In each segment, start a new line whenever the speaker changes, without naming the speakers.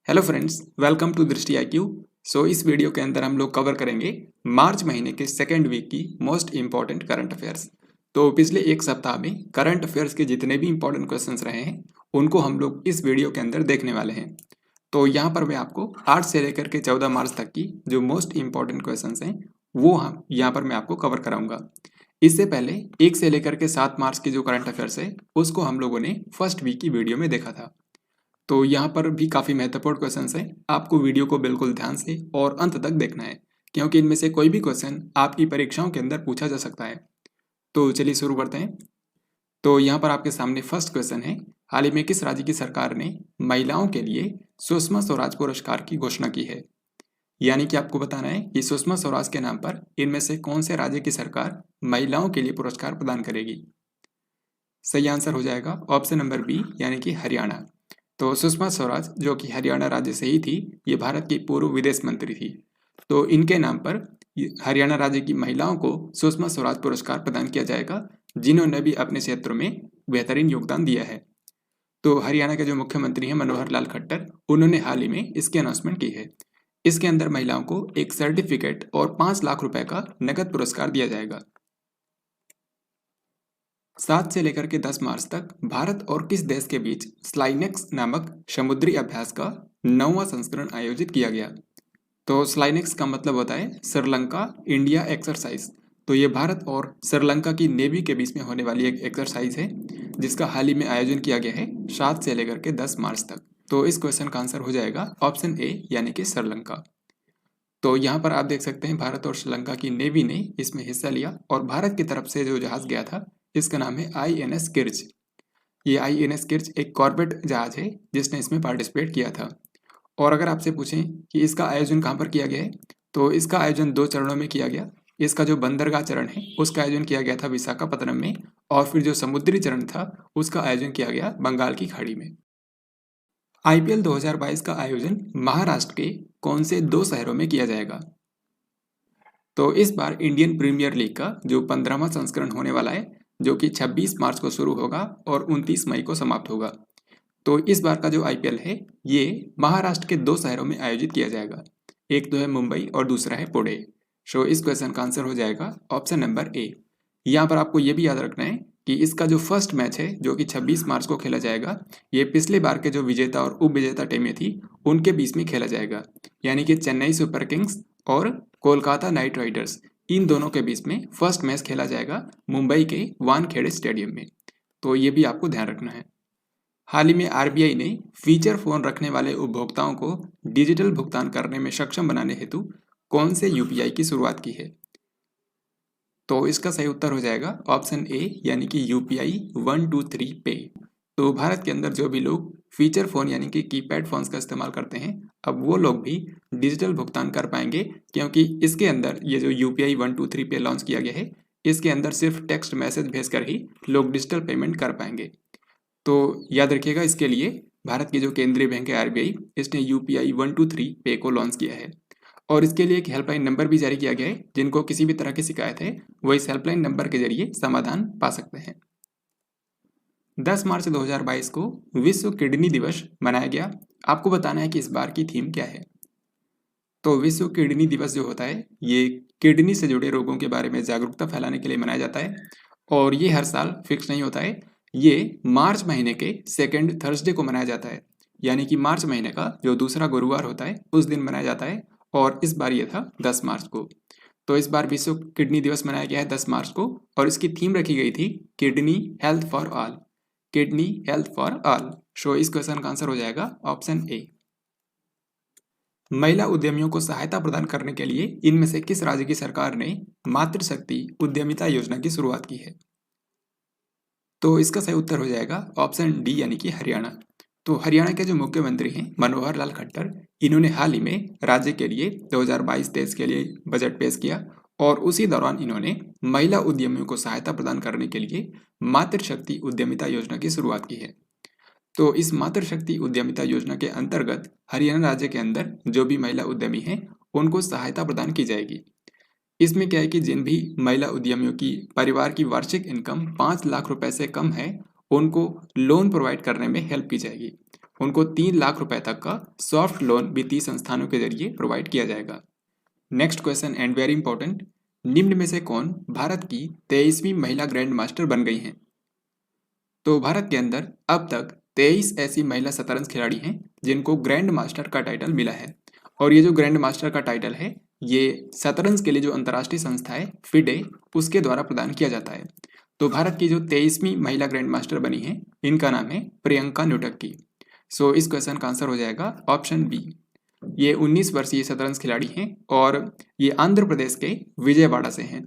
Hello friends, welcome to दृष्टि IQ। इस video के अंदर हम लोग कवर करेंगे मार्च महीने के सेकेंड वीक की मोस्ट इम्पॉर्टेंट करंट अफेयर्स। तो पिछले एक सप्ताह में करंट अफेयर्स के जितने भी इम्पोर्टेंट क्वेश्चंस रहे हैं उनको हम लोग इस वीडियो के अंदर देखने वाले हैं। तो यहाँ पर मैं आपको 8 से लेकर के 14 मार्च तक की जो मोस्ट इम्पॉर्टेंट क्वेश्चंस हैं वो हम यहाँ पर मैं आपको कवर कराऊंगा। इससे पहले 1 से लेकर के 7 मार्च की जो करंट अफेयर्स है उसको हम लोगों ने फर्स्ट वीक की वीडियो में देखा था। तो यहाँ पर भी काफ़ी महत्वपूर्ण क्वेश्चंस हैं। आपको वीडियो को बिल्कुल ध्यान से और अंत तक देखना है क्योंकि इनमें से कोई भी क्वेश्चन आपकी परीक्षाओं के अंदर पूछा जा सकता है। तो चलिए शुरू करते हैं। तो यहाँ पर आपके सामने फर्स्ट क्वेश्चन है, हाल ही में किस राज्य की सरकार ने महिलाओं के लिए सुषमा स्वराज पुरस्कार की घोषणा की है। यानी कि आपको बताना है कि सुषमा स्वराज के नाम पर इनमें से कौन से राज्य की सरकार महिलाओं के लिए पुरस्कार प्रदान करेगी। सही आंसर हो जाएगा ऑप्शन नंबर बी यानी कि हरियाणा। तो सुषमा स्वराज जो कि हरियाणा राज्य से ही थी, ये भारत की पूर्व विदेश मंत्री थी। तो इनके नाम पर हरियाणा राज्य की महिलाओं को सुषमा स्वराज पुरस्कार प्रदान किया जाएगा जिन्होंने भी अपने क्षेत्र में बेहतरीन योगदान दिया है। तो हरियाणा के जो मुख्यमंत्री हैं मनोहर लाल खट्टर, उन्होंने हाल ही में इसकी अनाउंसमेंट की है। इसके अंदर महिलाओं को एक सर्टिफिकेट और 5 लाख रुपए का नगद पुरस्कार दिया जाएगा। 7 से लेकर के 10 मार्च तक भारत और किस देश के बीच स्लाइनेक्स नामक समुद्री अभ्यास का 9वां संस्करण आयोजित किया गया। तो स्लाइनेक्स का मतलब होता है श्रीलंका इंडिया एक्सरसाइज। तो ये भारत और श्रीलंका की नेवी के बीच में होने वाली एक एक्सरसाइज है जिसका हाल ही में आयोजन किया गया है 7 से लेकर के 10 मार्च तक। तो इस क्वेश्चन का आंसर हो जाएगा ऑप्शन ए यानी कि श्रीलंका। तो यहाँ पर आप देख सकते हैं भारत और श्रीलंका की नेवी ने इसमें हिस्सा लिया और भारत की तरफ से जो जहाज गया था इसका नाम है INS किर्च। ये INS किर्च एक कॉर्बेट जहाज है जिसने इसमें पार्टिसिपेट किया था। और अगर आपसे पूछें कि इसका आयोजन कहाँ पर किया गया है, तो इसका आयोजन 2 चरणों में किया गया। इसका जो बंदरगाह चरण है उसका आयोजन किया गया था विशाखापत्तनम में, और फिर जो समुद्री चरण था उसका आयोजन किया गया बंगाल की खाड़ी में। IPL 2022 का आयोजन महाराष्ट्र के कौन से 2 शहरों में किया जाएगा। तो इस बार इंडियन प्रीमियर लीग का जो 15वां संस्करण होने वाला है जो कि 26 मार्च को शुरू होगा और 29 मई को समाप्त होगा। तो इस बार का जो IPL है ये महाराष्ट्र के 2 शहरों में आयोजित किया जाएगा। एक तो है मुंबई और दूसरा है पुणे। इस क्वेश्चन का आंसर हो जाएगा ऑप्शन नंबर ए। यहाँ पर आपको ये भी याद रखना है कि इसका जो फर्स्ट मैच है जो कि 26 मार्च को खेला जाएगा, ये पिछले बार के जो विजेता और उप विजेता टीमें थी उनके बीच में खेला जाएगा। यानी कि चेन्नई सुपर किंग्स और कोलकाता नाइट राइडर्स, इन दोनों के बीच में फर्स्ट मैच खेला जाएगा मुंबई के वानखेड़े स्टेडियम में। तो ये भी आपको ध्यान रखना है। हाल ही में RBI ने फीचर फोन रखने वाले उपभोक्ताओं को डिजिटल भुगतान करने में सक्षम बनाने हेतु कौन से UPI की शुरुआत की है। तो इसका सही उत्तर हो जाएगा ऑप्शन ए यानी कि UPI 123 पे। तो भारत के अंदर जो भी लोग फीचर फोन यानी कि कीपैड फोन्स का इस्तेमाल करते हैं, अब वो लोग भी डिजिटल भुगतान कर पाएंगे क्योंकि इसके अंदर ये जो UPI 123 पे लॉन्च किया गया है, इसके अंदर सिर्फ टेक्स्ट मैसेज भेजकर ही लोग डिजिटल पेमेंट कर पाएंगे। तो याद रखिएगा, इसके लिए भारत की जो केंद्रीय बैंक है RBI, इसने UPI 123 पे को लॉन्च किया है और इसके लिए एक हेल्पलाइन नंबर भी जारी किया गया है। जिनको किसी भी तरह की शिकायत है वो इस हेल्पलाइन नंबर के जरिए समाधान पा सकते हैं। 10 मार्च 2022 को विश्व किडनी दिवस मनाया गया। आपको बताना है कि इस बार की थीम क्या है। तो विश्व किडनी दिवस जो होता है ये किडनी से जुड़े रोगों के बारे में जागरूकता फैलाने के लिए मनाया जाता है और ये हर साल फिक्स नहीं होता है। ये मार्च महीने के सेकेंड थर्सडे को मनाया जाता है, यानी कि मार्च महीने का जो दूसरा गुरुवार होता है उस दिन मनाया जाता है और इस बार ये था 10 मार्च को। तो इस बार विश्व किडनी दिवस मनाया गया है 10 मार्च को और इसकी थीम रखी गई थी kidney health for all. Kidney health for all. इस क्वेश्चन का आंसर हो जाएगा ऑप्शन ए। महिला उद्यमियों को सहायता प्रदान करने के लिए इनमें से किस राज्य की सरकार ने मातृशक्ति उद्यमिता योजना की शुरुआत की है। तो इसका सही उत्तर हो जाएगा ऑप्शन डी यानी कि हरियाणा। तो हरियाणा के जो मुख्यमंत्री हैं मनोहर लाल खट्टर, इन्होंने हाल ही में राज्य के लिए 2022-23 के लिए बजट पेश किया और उसी दौरान इन्होंने महिला उद्यमियों को सहायता प्रदान करने के लिए मातृशक्ति उद्यमिता योजना की शुरुआत की है। तो इस मातृशक्ति उद्यमिता योजना के अंतर्गत हरियाणा राज्य के अंदर जो भी महिला उद्यमी हैं उनको सहायता प्रदान की जाएगी। इसमें क्या है कि जिन भी महिला उद्यमियों की परिवार की वार्षिक इनकम 5 लाख रुपए से कम है उनको लोन प्रोवाइड करने में हेल्प की जाएगी। उनको 3 लाख रुपए तक का सॉफ्ट लोन वित्तीय संस्थानों के जरिए प्रोवाइड किया जाएगा। Next question and very important, निम्न में से कौन भारत की 23वीं महिला ग्रैंड मास्टर बन गई हैं? तो भारत के अंदर अब तक 23 ऐसी महिला शतरंज खिलाड़ी हैं जिनको ग्रैंड मास्टर का टाइटल मिला है। और ये जो ग्रैंड मास्टर का टाइटल है ये शतरंज के लिए जो अंतर्राष्ट्रीय संस्था है फिडे उसके द्वारा प्रदान किया जाता है। तो भारत की जो 23वीं महिला ग्रैंड मास्टर बनी है इनका नाम है प्रियंका न्यूटक्की। सो इस क्वेश्चन का आंसर हो जाएगा ऑप्शन बी। ये 19 वर्षीय शतरंज खिलाड़ी हैं और ये आंध्र प्रदेश के विजयवाड़ा से हैं।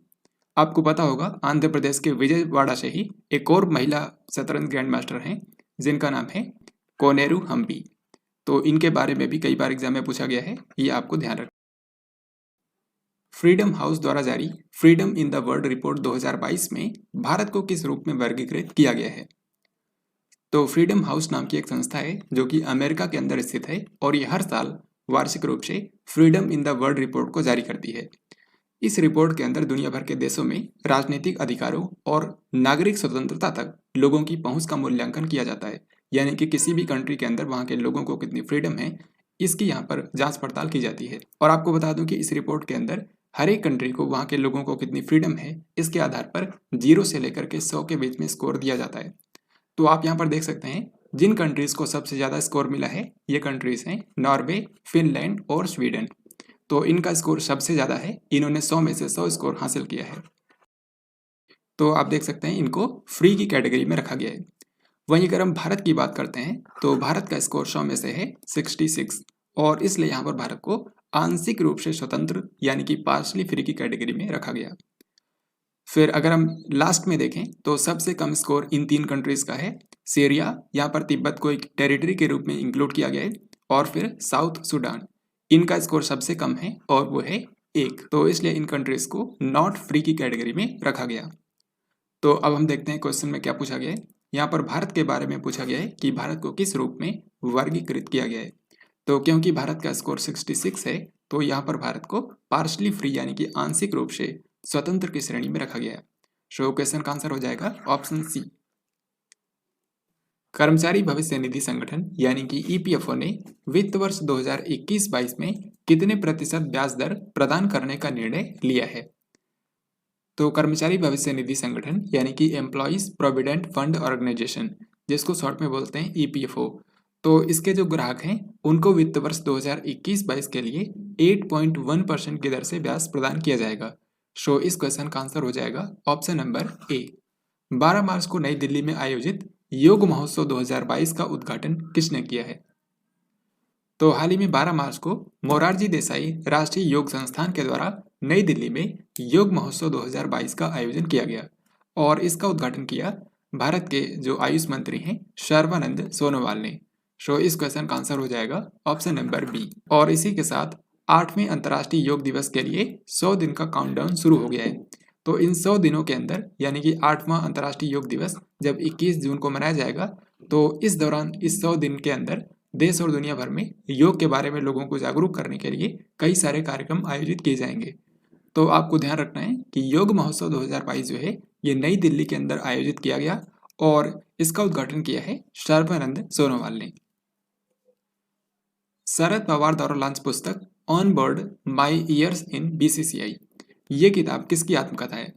आपको पता होगा आंध्र प्रदेश के विजयवाड़ा से ही एक और महिला शतरंज ग्रैंड मास्टर हैं जिनका नाम है कोनेरू हम्पी। तो इनके बारे में भी कई बार एग्जाम में पूछा गया है, ये आपको ध्यान रखना। फ्रीडम हाउस द्वारा जारी freedom in the world report 2022 में भारत को किस रूप में वर्गीकृत किया गया है? तो फ्रीडम हाउस नाम की एक संस्था है जो कि अमेरिका के अंदर स्थित है और ये हर साल वार्षिक रूप से freedom in the world report को जारी करती है। इस रिपोर्ट के अंदर दुनिया भर के देशों में राजनीतिक अधिकारों और नागरिक स्वतंत्रता तक लोगों की पहुंच का मूल्यांकन किया जाता है, यानी कि किसी भी कंट्री के अंदर वहां के लोगों को कितनी फ्रीडम है इसकी यहाँ पर जांच पड़ताल की जाती है। और आपको बता दूं कि इस रिपोर्ट के अंदर हर एक कंट्री को वहां के लोगों को कितनी फ्रीडम है इसके आधार पर 0 से लेकर के 100 के बीच में स्कोर दिया जाता है। तो आप यहाँ पर देख सकते हैं जिन कंट्रीज को सबसे ज़्यादा स्कोर मिला है ये कंट्रीज हैं नॉर्वे, फिनलैंड और स्वीडन। तो इनका स्कोर सबसे ज़्यादा है, इन्होंने 100 में से 100 स्कोर हासिल किया है। तो आप देख सकते हैं इनको फ्री की कैटेगरी में रखा गया है। वहीं अगर हम भारत की बात करते हैं तो भारत का स्कोर 100 में से है 66 और इसलिए यहाँ पर भारत को आंशिक रूप से स्वतंत्र यानी कि पार्शली फ्री की कैटेगरी में रखा गया। फिर अगर हम लास्ट में देखें तो सबसे कम स्कोर इन 3 कंट्रीज का है सीरिया, यहाँ पर तिब्बत को एक टेरिटरी के रूप में इंक्लूड किया गया है, और फिर साउथ सूडान, इनका स्कोर सबसे कम है और वो है 1। तो इसलिए इन कंट्रीज को नॉट फ्री की कैटेगरी में रखा गया। तो अब हम देखते हैं क्वेश्चन में क्या पूछा गया है। यहाँ पर भारत के बारे में पूछा गया है कि भारत को किस रूप में वर्गीकृत किया गया है। तो क्योंकि भारत का स्कोर 66 है तो यहाँ पर भारत को पार्शली फ्री यानी कि आंशिक रूप से स्वतंत्र की श्रेणी में रखा गया है। सो क्वेश्चन का आंसर हो जाएगा ऑप्शन सी। कर्मचारी भविष्य निधि संगठन यानी कि ईपीएफओ ने वित्त वर्ष 2021-22 में कितने प्रतिशत ब्याज दर प्रदान करने का निर्णय लिया है? तो कर्मचारी भविष्य निधि संगठन यानी कि एम्प्लॉइज प्रोविडेंट फंड ऑर्गेनाइजेशन, जिसको शॉर्ट में बोलते हैं ईपीएफओ, तो इसके जो ग्राहक हैं उनको वित्त वर्ष 2021-22 के लिए 8.1% की दर से ब्याज प्रदान किया जाएगा। सो इस क्वेश्चन का आंसर हो जाएगा ऑप्शन नंबर ए। 12 मार्च को नई दिल्ली में आयोजित योग महोत्सव 2022 का उद्घाटन किसने किया है? तो हाल ही में 12 मार्च को मोरारजी देसाई राष्ट्रीय योग संस्थान के द्वारा नई दिल्ली में योग महोत्सव 2022 का आयोजन किया गया और इसका उद्घाटन किया भारत के जो आयुष मंत्री हैं सर्बानंद सोनोवाल ने। सो इस क्वेश्चन का आंसर हो जाएगा ऑप्शन नंबर बी। और इसी के साथ 8वें अंतर्राष्ट्रीय योग दिवस के लिए 100 दिन का काउंटडाउन शुरू हो गया है। तो इन 100 दिनों के अंदर यानी कि 8वां अंतर्राष्ट्रीय योग दिवस जब 21 जून को मनाया जाएगा तो इस दौरान इस 100 दिन के अंदर देश और दुनिया भर में योग के बारे में लोगों को जागरूक करने के लिए कई सारे कार्यक्रम आयोजित किए जाएंगे। तो आपको ध्यान रखना है कि योग महोत्सव 2022 जो है ये नई दिल्ली के अंदर आयोजित किया गया और इसका उद्घाटन किया है सर्बानंद सोनोवाल ने। शरद पवार द्वारा लॉन्च पुस्तक on board my years in BCCI, ये किताब किसकी आत्मकथा है?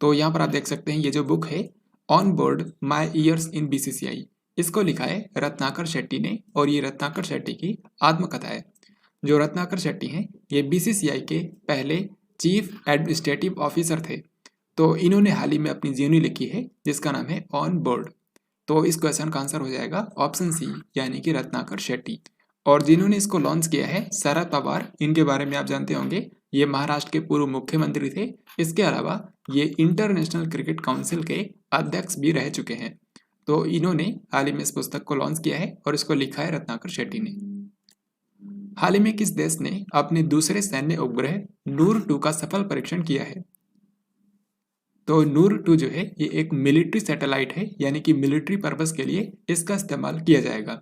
तो यहाँ पर आप देख सकते हैं ये जो बुक है on board my years in BCCI, इसको लिखा है रत्नाकर शेट्टी ने और ये रत्नाकर शेट्टी की आत्मकथा है। जो रत्नाकर शेट्टी हैं ये बीसीसीआई के पहले चीफ एडमिनिस्ट्रेटिव ऑफिसर थे। तो इन्होंने हाल ही में अपनी जीवनी लिखी है जिसका नाम है ऑन बोर्ड। तो इस क्वेश्चन का आंसर हो जाएगा ऑप्शन सी यानी कि रत्नाकर शेट्टी। और जिन्होंने इसको लॉन्च किया है शरद पवार, इनके बारे में आप जानते होंगे ये महाराष्ट्र के पूर्व मुख्यमंत्री थे। इसके अलावा ये इंटरनेशनल क्रिकेट काउंसिल के अध्यक्ष भी रह चुके हैं। तो इन्होंने हाल ही में इस पुस्तक को लॉन्च किया है और इसको लिखा है रत्नाकर शेट्टी ने। हाल ही में किस देश ने अपने दूसरे सैन्य उपग्रह नूर 2 का सफल परीक्षण किया है? तो नूर 2 जो है ये एक मिलिट्री सैटेलाइट है यानी कि मिलिट्री पर्पस के लिए इसका इस्तेमाल किया जाएगा।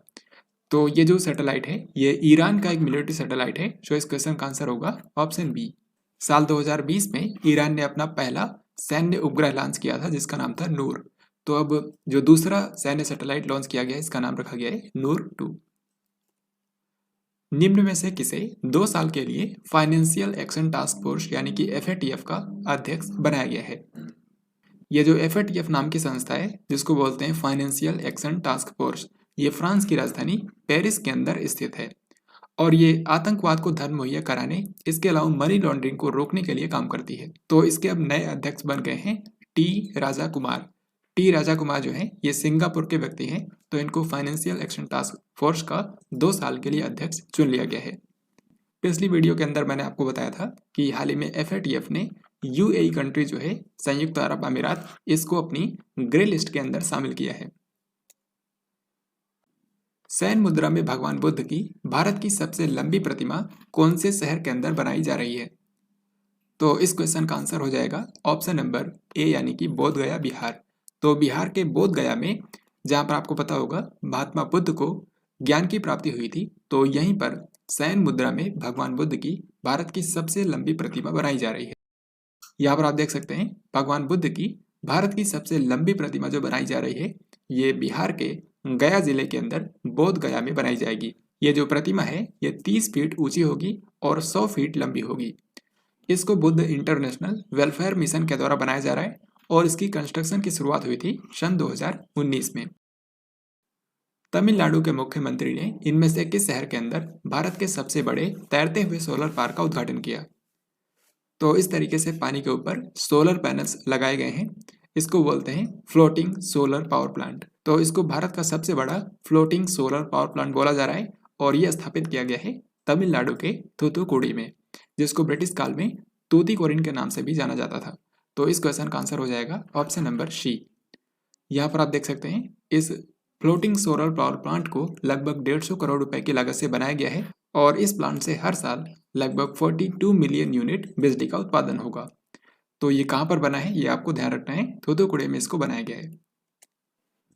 तो ये जो सैटेलाइट है ये ईरान का एक मिलिट्री सैटेलाइट है। सो इस क्वेश्चन का आंसर होगा ऑप्शन बी। साल 2020 में ईरान ने अपना पहला सैन्य उपग्रह लॉन्च किया था जिसका नाम था नूर। तो अब जो दूसरा सैन्य सैटेलाइट लॉन्च किया गया है इसका नाम रखा गया है नूर 2। निम्न में से किसे 2 साल के लिए फाइनेंशियल एक्शन टास्क फोर्स यानी कि FATF का अध्यक्ष बनाया गया है। ये जो FATF नाम की संस्था है जिसको बोलते हैं फाइनेंशियल एक्शन टास्क फोर्स, ये फ्रांस की राजधानी पेरिस के अंदर स्थित है और ये आतंकवाद को धन मुहैया कराने, इसके अलावा मनी लॉन्ड्रिंग को रोकने के लिए काम करती है। तो इसके अब नए अध्यक्ष बन गए हैं टी राजा कुमार। टी राजा कुमार जो है ये सिंगापुर के व्यक्ति हैं, तो इनको फाइनेंशियल एक्शन टास्क फोर्स का 2 साल के लिए अध्यक्ष चुन लिया गया है। पिछली वीडियो के अंदर मैंने आपको बताया था कि हाल ही में FATF ने UAE कंट्री जो है संयुक्त अरब अमीरात, इसको अपनी ग्रे लिस्ट के अंदर शामिल किया है। सैन मुद्रा में भगवान बुद्ध की भारत की सबसे लंबी प्रतिमा कौन से शहर के अंदर बनाई जा रही है? तो इस क्वेश्चन का आंसर हो जाएगा ऑप्शन नंबर ए यानी कि बोध गया बिहार। तो बिहार के बोध गया में जहाँ पर आपको पता होगा महात्मा बुद्ध को ज्ञान की प्राप्ति हुई थी, तो यहीं पर सैन मुद्रा में भगवान बुद्ध की भारत की सबसे लंबी प्रतिमा बनाई जा रही है। यहाँ पर आप देख सकते हैं भगवान बुद्ध की भारत की सबसे लंबी प्रतिमा जो बनाई जा रही है ये बिहार के गया जिले के अंदर बोध गया में बनाई जाएगी। ये जो प्रतिमा है ये 30 फीट ऊंची होगी और 100 फीट लंबी होगी। इसको बुद्ध इंटरनेशनल वेलफेयर मिशन के द्वारा बनाया जा रहा है और इसकी कंस्ट्रक्शन की शुरुआत हुई थी सन 2019 में। तमिलनाडु के मुख्यमंत्री ने इनमें से किस शहर के अंदर भारत के सबसे बड़े तैरते हुए सोलर पार्क का उद्घाटन किया? तो इस तरीके से पानी के ऊपर सोलर पैनल्स लगाए गए हैं, इसको बोलते हैं फ्लोटिंग सोलर पावर प्लांट। तो इसको भारत का सबसे बड़ा फ्लोटिंग सोलर पावर प्लांट बोला जा रहा है और यह स्थापित किया गया है तमिलनाडु के थूथुकुडी में, जिसको ब्रिटिश काल में तूतीकोरिन के नाम से भी जाना जाता था। तो इस क्वेश्चन का आंसर हो जाएगा ऑप्शन नंबर सी। यहाँ पर आप देख सकते हैं इस फ्लोटिंग सोलर पावर प्लांट को लगभग 150 करोड़ रुपए की लागत से बनाया गया है और इस प्लांट से हर साल लगभग 42 मिलियन यूनिट बिजली का उत्पादन होगा। तो ये कहाँ पर बना है ये आपको ध्यान रखना है, थूथुकुडी में इसको बनाया गया है।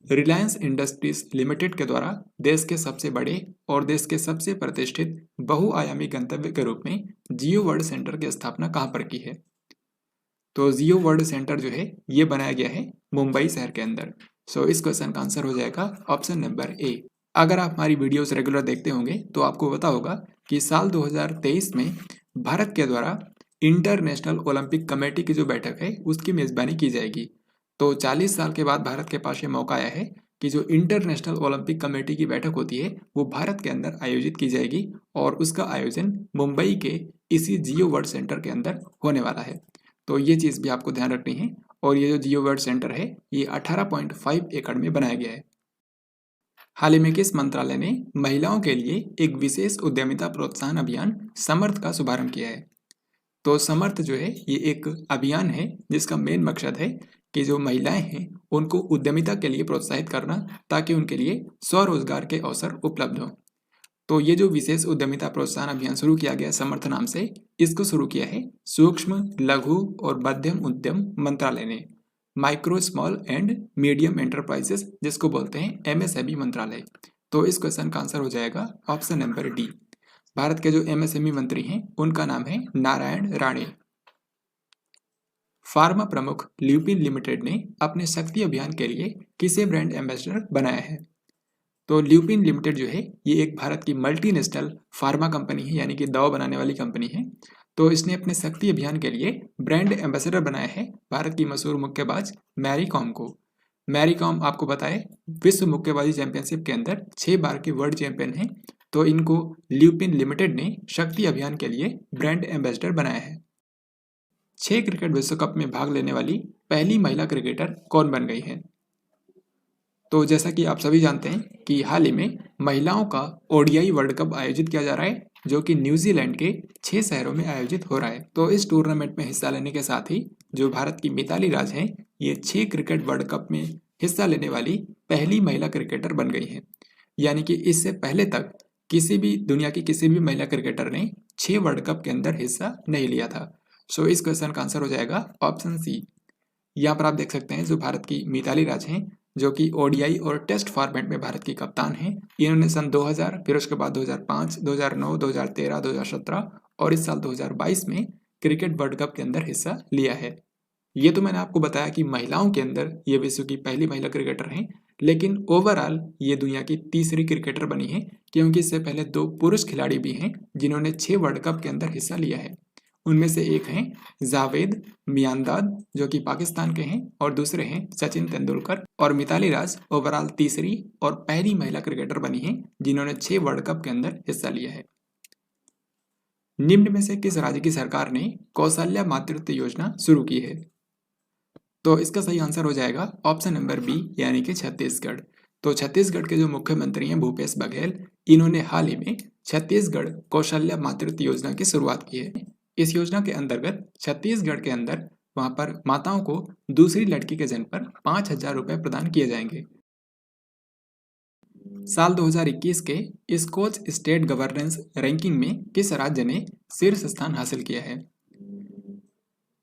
रिलायंस इंडस्ट्रीज लिमिटेड के द्वारा देश के सबसे बड़े और देश के सबसे प्रतिष्ठित बहुआयामी गंतव्य के रूप में जियो वर्ल्ड सेंटर की स्थापना कहाँ पर की है? तो जियो वर्ल्ड सेंटर जो है ये बनाया गया है मुंबई शहर के अंदर। सो इस क्वेश्चन का आंसर हो जाएगा ऑप्शन नंबर ए। अगर आप हमारी वीडियोस रेगुलर देखते होंगे तो आपको पता होगा कि साल 2023 में भारत के द्वारा इंटरनेशनल ओलंपिक कमेटी की जो बैठक है उसकी मेजबानी की जाएगी। तो 40 साल के बाद भारत के पास ये मौका आया है कि जो इंटरनेशनल ओलंपिक कमेटी की बैठक होती है वो भारत के अंदर आयोजित की जाएगी और उसका आयोजन मुंबई के इसी जियो वर्ल्ड सेंटर के अंदर होने वाला है। तो ये चीज़ भी आपको ध्यान रखनी है। और ये जो जियो वर्ल्ड सेंटर है ये 18.5 एकड़ में बनाया गया है। हाल ही में किस मंत्रालय ने महिलाओं के लिए एक विशेष उद्यमिता प्रोत्साहन अभियान समर्थ का शुभारंभ किया है? तो समर्थ जो है ये एक अभियान है जिसका मेन मकसद है कि जो महिलाएं हैं उनको उद्यमिता के लिए प्रोत्साहित करना ताकि उनके लिए स्वरोजगार के अवसर उपलब्ध हो। तो ये जो विशेष उद्यमिता प्रोत्साहन अभियान शुरू किया गया समर्थ नाम से, इसको शुरू किया है सूक्ष्म लघु और मध्यम उद्यम मंत्रालय ने, micro small and medium enterprises जिसको बोलते हैं MSME मंत्रालय। तो इस क्वेश्चन का आंसर हो जाएगा ऑप्शन नंबर डी। भारत के जो MSME मंत्री हैं उनका नाम है नारायण राणे। फार्मा प्रमुख ल्यूपिन लिमिटेड ने अपने शक्ति अभियान के लिए किसे ब्रांड एम्बेसडर बनाया है? तो ल्यूपिन लिमिटेड जो है ये एक भारत की मल्टीनेशनल फार्मा कंपनी है, यानी कि दवा बनाने वाली कंपनी है। तो इसने अपने शक्ति अभियान के लिए ब्रांड एम्बेसडर बनाया है भारत की मशहूर मुक्केबाज मैरी कॉम को। मैरी कॉम आपको बताए विश्व मुक्केबाजी चैंपियनशिप के अंदर 6 बार के वर्ल्ड चैंपियन हैं। तो इनको ल्यूपिन लिमिटेड ने शक्ति अभियान के लिए ब्रांड एम्बेसडर बनाया है। 6 क्रिकेट विश्व कप में भाग लेने वाली पहली महिला क्रिकेटर कौन बन गई है? तो जैसा कि आप सभी जानते हैं कि हाल ही में महिलाओं का ODI वर्ल्ड कप आयोजित किया जा रहा है जो कि न्यूजीलैंड के 6 शहरों में आयोजित हो रहा है। तो इस टूर्नामेंट में हिस्सा लेने के साथ ही जो भारत की मिताली राज हैं ये 6 क्रिकेट वर्ल्ड कप में हिस्सा लेने वाली पहली महिला क्रिकेटर बन गई हैं। यानी कि इससे पहले तक किसी भी दुनिया की किसी भी महिला क्रिकेटर ने 6 वर्ल्ड कप के अंदर हिस्सा नहीं लिया था। सो इस क्वेश्चन का आंसर हो जाएगा ऑप्शन सी। यहाँ पर आप देख सकते हैं जो भारत की मिताली राज हैं जो कि ODI और टेस्ट फॉर्मेट में भारत की कप्तान हैं। इन्होंने सन 2000, फिर उसके बाद 2005, 2009, 2013, 2017 और इस साल 2022 में क्रिकेट वर्ल्ड कप के अंदर हिस्सा लिया है। ये तो मैंने आपको बताया कि महिलाओं के अंदर ये विश्व की पहली महिला क्रिकेटर हैं, लेकिन ओवरऑल ये दुनिया की तीसरी क्रिकेटर बनी है, क्योंकि इससे पहले 2 पुरुष खिलाड़ी भी हैं जिन्होंने 6 वर्ल्ड कप के अंदर हिस्सा लिया है। उनमें से एक हैं जावेद मियांदाद जो कि पाकिस्तान के हैं, और दूसरे हैं सचिन तेंदुलकर। और मिताली राज ओवरऑल तीसरी और पहली महिला क्रिकेटर बनी है जिन्होंने 6 वर्ल्ड कप के अंदर हिस्सा लिया है। निम्न में से किस राज्य की सरकार ने कौशल्या मातृत्व योजना शुरू की है? तो इसका सही आंसर हो जाएगा ऑप्शन नंबर बी, यानी कि छत्तीसगढ़। तो छत्तीसगढ़ के जो मुख्यमंत्री हैं भूपेश बघेल, इन्होंने हाल ही में छत्तीसगढ़ कौशल्या मातृत्व योजना की शुरुआत की है। इस योजना के अंतर्गत छत्तीसगढ़ के अंदर वहां पर माताओं को दूसरी लड़की के जन्म पर 5,000 रुपए प्रदान किए जाएंगे। साल 2021 के स्कॉच स्टेट गवर्नेंस रैंकिंग में किस राज्य ने शीर्ष स्थान हासिल किया है?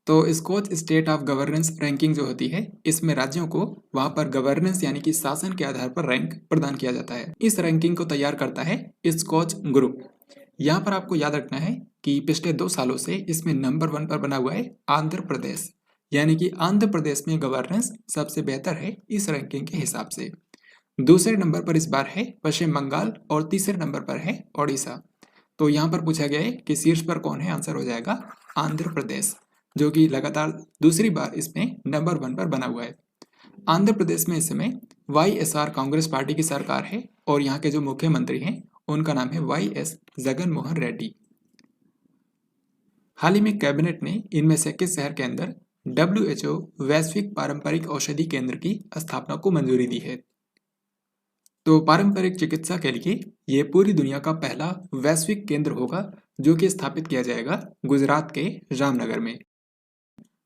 तो Skoch state of governance ranking जो होती है, इसमें राज्यों को वहां पर गवर्नेंस यानी कि शासन के आधार पर रैंक प्रदान किया जाता है। इस रैंकिंग को तैयार करता है स्कॉच ग्रुप। यहाँ पर आपको याद रखना है कि पिछले 2 सालों से इसमें नंबर 1 पर बना हुआ है आंध्र प्रदेश, यानी कि आंध्र प्रदेश में गवर्नेंस सबसे बेहतर है इस रैंकिंग के हिसाब से। दूसरे नंबर पर इस बार है पश्चिम बंगाल और तीसरे नंबर पर है ओडिशा। तो यहाँ पर पूछा गया है कि शीर्ष पर कौन है, आंसर हो जाएगा आंध्र प्रदेश, जो कि लगातार दूसरी बार इसमें नंबर 1 पर बना हुआ है। आंध्र प्रदेश में इस समय YSR कांग्रेस पार्टी की सरकार है और यहाँ के जो मुख्यमंत्री हैं उनका नाम है YS जगन मोहन रेड्डी। हाल ही में कैबिनेट ने इनमें से किस शहर के अंदर WHO वैश्विक पारंपरिक औषधि केंद्र की स्थापना को मंजूरी दी है? तो पारंपरिक चिकित्सा के लिए ये पूरी दुनिया का पहला वैश्विक केंद्र होगा जो कि स्थापित किया जाएगा गुजरात के जामनगर में।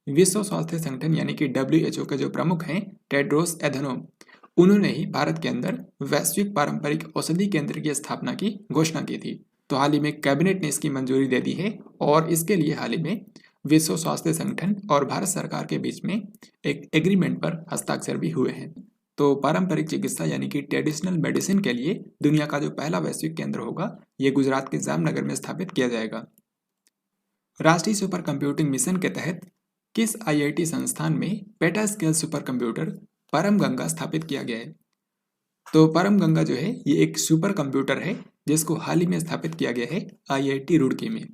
विश्व स्वास्थ्य संगठन यानी कि WHO के जो प्रमुख हैं टेड्रोस एधनोम, उन्होंने ही भारत के अंदर वैश्विक पारंपरिक औषधि केंद्र की स्थापना की घोषणा की थी। तो हाल ही में कैबिनेट ने इसकी मंजूरी दे दी है और इसके लिए हाल ही में विश्व स्वास्थ्य संगठन और भारत सरकार के बीच में एक एग्रीमेंट पर हस्ताक्षर भी हुए हैं। तो पारंपरिक चिकित्सा यानी कि ट्रेडिशनल मेडिसिन के लिए दुनिया का जो पहला वैश्विक केंद्र होगा ये गुजरात के जामनगर में स्थापित किया जाएगा। राष्ट्रीय सुपर कंप्यूटिंग मिशन के तहत किस IIT संस्थान में पेटा स्केल सुपर कंप्यूटर परम गंगा स्थापित किया गया है? तो परम गंगा जो है ये एक सुपर कंप्यूटर है जिसको हाल ही में स्थापित किया गया है IIT रुड़की में।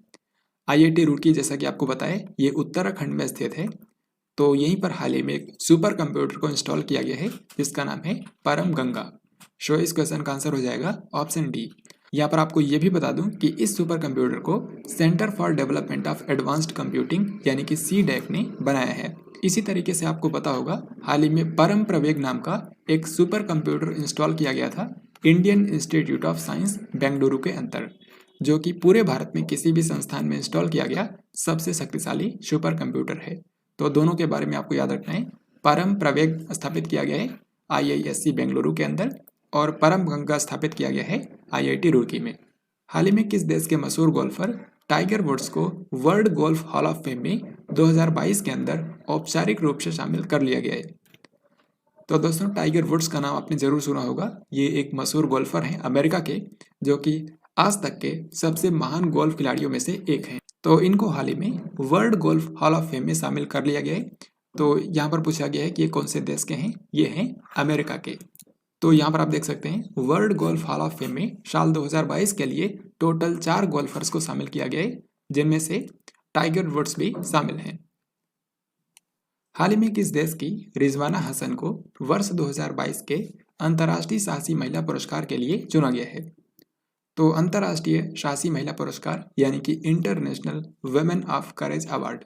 IIT रुड़की जैसा कि आपको बताया ये उत्तराखंड में स्थित है। तो यहीं पर हाल ही में एक सुपर कंप्यूटर को इंस्टॉल किया गया है जिसका नाम है परम गंगा। सो इस क्वेश्चन का आंसर हो जाएगा ऑप्शन डी। यहाँ पर आपको ये भी बता दूं कि इस सुपर कंप्यूटर को centre for development of advanced computing यानी कि CDEC ने बनाया है। इसी तरीके से आपको पता होगा हाल ही में परम प्रवेग नाम का एक सुपर कंप्यूटर इंस्टॉल किया गया था Indian institute of science Bengaluru के अंदर, जो कि पूरे भारत में किसी भी संस्थान में इंस्टॉल किया गया सबसे शक्तिशाली सुपर कंप्यूटर है। तो दोनों के बारे में आपको याद रखना है। परम प्रवेग स्थापित किया गया है IISc बेंगलुरु के अंदर और परम गंगा स्थापित किया गया है IIT रुड़की में। हाल ही में किस देश के मशहूर गोल्फर टाइगर वुड्स को world golf hall of fame में 2022 के अंदर औपचारिक रूप से शामिल कर लिया गया है? तो दोस्तों टाइगर वुड्स का नाम आपने जरूर सुना होगा। ये एक मशहूर गोल्फर हैं अमेरिका के, जो कि आज तक के सबसे महान गोल्फ खिलाड़ियों में से एक हैं। तो इनको हाल ही में world golf hall of fame में शामिल कर लिया गया है। तो यहाँ पर पूछा गया है कि ये कौन से देश के हैं, ये हैं अमेरिका के। तो यहाँ पर आप देख सकते हैं world golf hall of fame में साल 2022 के लिए टोटल 4 गोल्फर्स को शामिल किया गया है, जिनमें से टाइगर वुड्स भी शामिल हैं। हाल ही में किस देश की रिजवाना हसन को वर्ष 2022 के अंतर्राष्ट्रीय साहसी महिला पुरस्कार के लिए चुना गया है? तो अंतर्राष्ट्रीय साहसी महिला पुरस्कार यानी कि international women of courage award,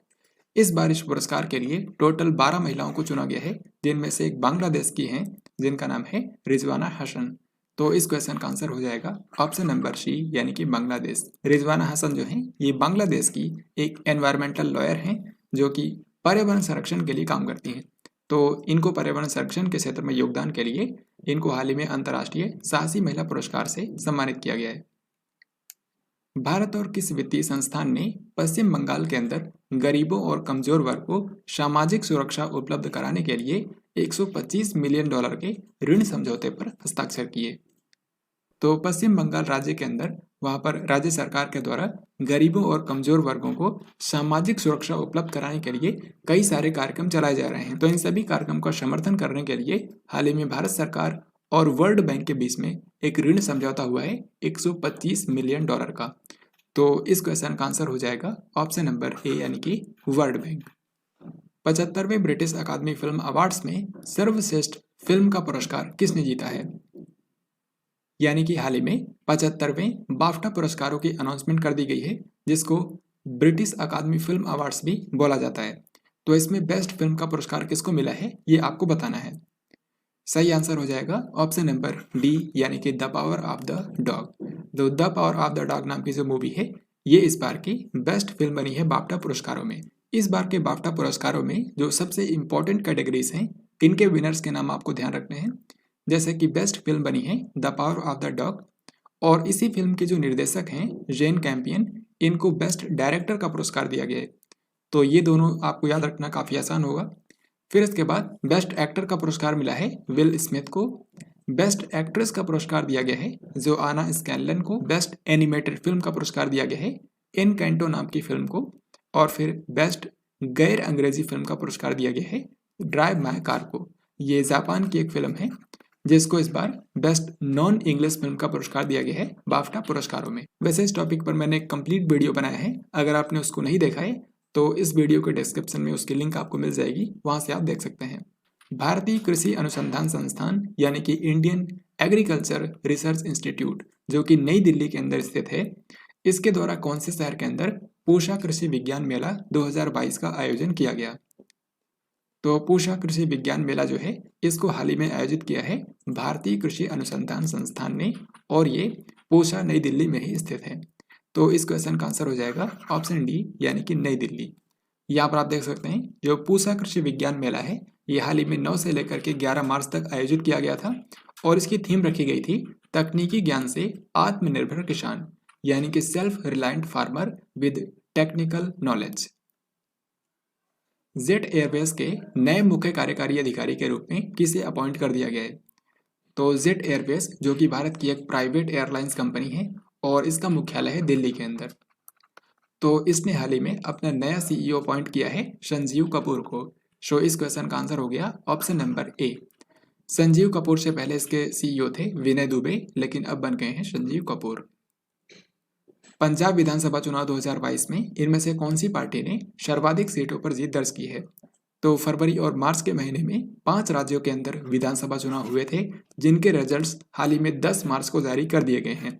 इस बार इस पुरस्कार के लिए टोटल 12 महिलाओं को चुना गया है, जिनमें से एक बांग्लादेश की हैं जिनका नाम है रिजवाना हसन। तो इस क्वेश्चन का आंसर हो जाएगा ऑप्शन नंबर सी यानी कि बांग्लादेश। रिजवाना हसन जो है ये बांग्लादेश की एक एनवायरमेंटल लॉयर हैं जो कि पर्यावरण संरक्षण के लिए काम करती हैं। तो इनको पर्यावरण संरक्षण के क्षेत्र में योगदान के लिए इनको हाल ही में अंतर्राष्ट्रीय साहसी महिला पुरस्कार से सम्मानित किया गया है। भारत और किस वित्तीय संस्थान ने पश्चिम बंगाल के अंदर गरीबों और कमजोर वर्ग को सामाजिक सुरक्षा उपलब्ध कराने के लिए $125 मिलियन के ऋण समझौते पर हस्ताक्षर किए? तो पश्चिम बंगाल राज्य के अंदर वहां पर राज्य सरकार के द्वारा गरीबों और कमजोर वर्गों को सामाजिक सुरक्षा उपलब्ध कराने के लिए कई सारे कार्यक्रम चलाए जा रहे हैं। तो इन सभी कार्यक्रम का समर्थन करने के लिए हाल ही में भारत सरकार और वर्ल्ड बैंक के बीच में एक ऋण समझौता हुआ है 125 मिलियन डॉलर का। तो इस क्वेश्चन का आंसर हो जाएगा ऑप्शन नंबर ए यानी कि वर्ल्ड बैंक। 75वें ब्रिटिश अकादमी फिल्म अवार्ड्स में सर्वश्रेष्ठ फिल्म का पुरस्कार किसने जीता है? यानी कि हाल ही में 75वें बाफ्टा पुरस्कारों की अनाउंसमेंट कर दी गई है, जिसको ब्रिटिश अकादमी फिल्म अवार्ड्स भी बोला जाता है। तो इसमें बेस्ट फिल्म का पुरस्कार किसको मिला है ये आपको बताना है। सही आंसर हो जाएगा ऑप्शन नंबर डी यानी कि the power of the dog. तो the power of the dog नाम की जो मूवी है ये इस बार की बेस्ट फिल्म बनी है बाफ्टा पुरस्कारों में। इस बार के बाफ्टा पुरस्कारों में जो सबसे इंपॉर्टेंट कैटेगरीज हैं इनके विनर्स के नाम आपको ध्यान रखने हैं। जैसे कि बेस्ट फिल्म बनी है the power of the dog, और इसी फिल्म के जो निर्देशक हैं जेन कैंपियन, इनको बेस्ट डायरेक्टर का पुरस्कार दिया गया है। तो ये दोनों आपको याद रखना काफ़ी आसान होगा। फिर इसके बाद बेस्ट एक्टर का पुरस्कार मिला है विल स्मिथ को। बेस्ट एक्ट्रेस का पुरस्कार दिया गया है जोआना स्कैनलन को। बेस्ट एनिमेटेड फिल्म का पुरस्कार दिया गया है एनकैंटो नाम की फिल्म को। और फिर बेस्ट गैर अंग्रेजी फिल्म का पुरस्कार दिया गया है ड्राइव माय कार को। ये जापान की एक फिल्म है जिसको इस बार बेस्ट नॉन इंग्लिश फिल्म का पुरस्कार दिया गया है बाफ्टा पुरस्कारों में। वैसे इस टॉपिक पर मैंने एक कंप्लीट वीडियो बनाया है, अगर आपने उसको नहीं देखा है तो इस वीडियो के डिस्क्रिप्शन में उसकी लिंक आपको मिल जाएगी, वहां से आप देख सकते हैं। भारतीय कृषि अनुसंधान संस्थान यानी कि इंडियन एग्रीकल्चर रिसर्च इंस्टीट्यूट जो कि नई दिल्ली के अंदर स्थित है, इसके द्वारा कौन से शहर के अंदर पूषा कृषि विज्ञान मेला 2022 का आयोजन किया गया? तो पूषा कृषि विज्ञान मेला जो है इसको हाल ही में आयोजित किया है भारतीय कृषि अनुसंधान संस्थान ने, और ये पूषा नई दिल्ली में ही स्थित है। तो इस क्वेश्चन का आंसर हो जाएगा ऑप्शन डी यानी कि नई दिल्ली। यहाँ पर आप देख सकते हैं जो पूषा कृषि विज्ञान मेला है ये हाल ही में 9 से लेकर के 11 मार्च तक आयोजित किया गया था, और इसकी थीम रखी गई थी तकनीकी ज्ञान से आत्मनिर्भर किसान, यानी कि self reliant farmer with technical knowledge. Jet Airways के नए मुख्य कार्यकारी अधिकारी के रूप में किसे अपॉइंट कर दिया गया है? तो जेट एयरवेज जो कि भारत की एक प्राइवेट एयरलाइंस कंपनी है और इसका मुख्यालय है दिल्ली के अंदर। तो इसने हाल ही में अपना नया सीईओ अपॉइंट किया है संजीव कपूर को। सो इस क्वेश्चन का आंसर हो गया option number A. Sanjeev Kapoor से पहले इसके सीईओ थे विनय दुबे, लेकिन अब बन गए हैं संजीव कपूर। पंजाब विधानसभा चुनाव 2022 में इनमें से कौन सी पार्टी ने सर्वाधिक सीटों पर जीत दर्ज की है? तो फरवरी और मार्च के महीने में 5 राज्यों के अंदर विधानसभा चुनाव हुए थे, जिनके रिजल्ट्स हाल ही में 10 मार्च को जारी कर दिए गए हैं।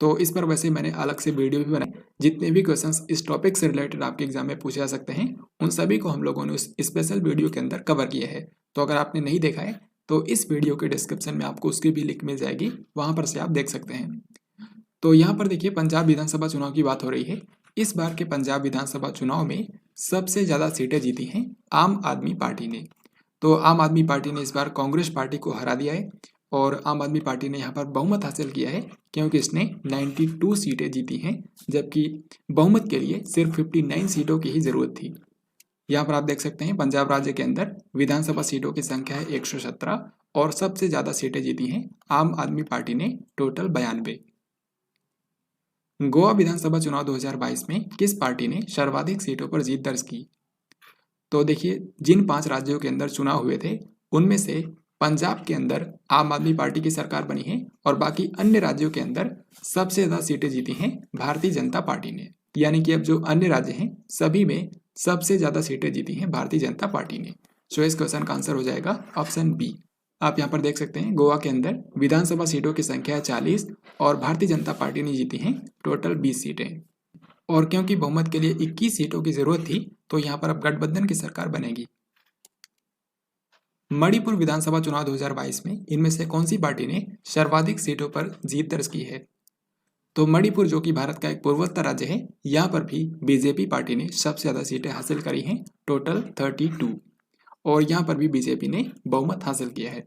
तो इस पर वैसे मैंने अलग से वीडियो भी बनाई। जितने भी क्वेश्चंस इस टॉपिक से रिलेटेड आपके एग्जाम में पूछे जा सकते हैं उन सभी को हम लोगों ने उस स्पेशल वीडियो के अंदर कवर किया है। तो अगर आपने नहीं देखा है तो इस वीडियो के डिस्क्रिप्शन में आपको उसकी भी लिंक मिल जाएगी, वहां पर से आप देख सकते हैं। तो यहाँ पर देखिए पंजाब विधानसभा चुनाव की बात हो रही है। इस बार के पंजाब विधानसभा चुनाव में सबसे ज्यादा सीटें जीती हैं आम आदमी पार्टी ने। तो आम आदमी पार्टी ने इस बार कांग्रेस पार्टी को हरा दिया है, और आम आदमी पार्टी ने यहाँ पर बहुमत हासिल किया है क्योंकि इसने 92 सीटें जीती हैं, जबकि बहुमत के लिए सिर्फ 59 सीटों की ही जरूरत थी। यहाँ पर आप देख सकते हैं पंजाब राज्य के अंदर विधानसभा सीटों की संख्या है 117, और सबसे ज्यादा सीटें जीती हैं आम आदमी पार्टी ने, टोटल 92। गोवा विधानसभा चुनाव 2022 में किस पार्टी ने सर्वाधिक सीटों पर जीत दर्ज की? तो देखिए जिन 5 राज्यों के अंदर चुनाव हुए थे उनमें से पंजाब के अंदर आम आदमी पार्टी की सरकार बनी है, और बाकी अन्य राज्यों के अंदर सबसे ज्यादा सीटें जीती हैं भारतीय जनता पार्टी ने। यानी कि अब जो अन्य राज्य हैं सभी में सबसे ज्यादा सीटें जीती हैं भारतीय जनता पार्टी ने। सो इस क्वेश्चन का आंसर हो जाएगा ऑप्शन बी। आप यहाँ पर देख सकते हैं गोवा के अंदर विधानसभा सीटों की संख्या है 40, और भारतीय जनता पार्टी ने जीती हैं टोटल 20 सीटें। और क्योंकि बहुमत के लिए 21 सीटों की जरूरत थी तो यहाँ पर अब गठबंधन की सरकार बनेगी। मणिपुर विधानसभा चुनाव 2022 में इनमें से कौन सी पार्टी ने सर्वाधिक सीटों पर जीत दर्ज की है? तो मणिपुर जो कि भारत का एक पूर्वोत्तर राज्य है, यहाँ पर भी बीजेपी पार्टी ने सबसे ज्यादा सीटें हासिल करी हैं, टोटल 32, और यहाँ पर भी बीजेपी ने बहुमत हासिल किया है।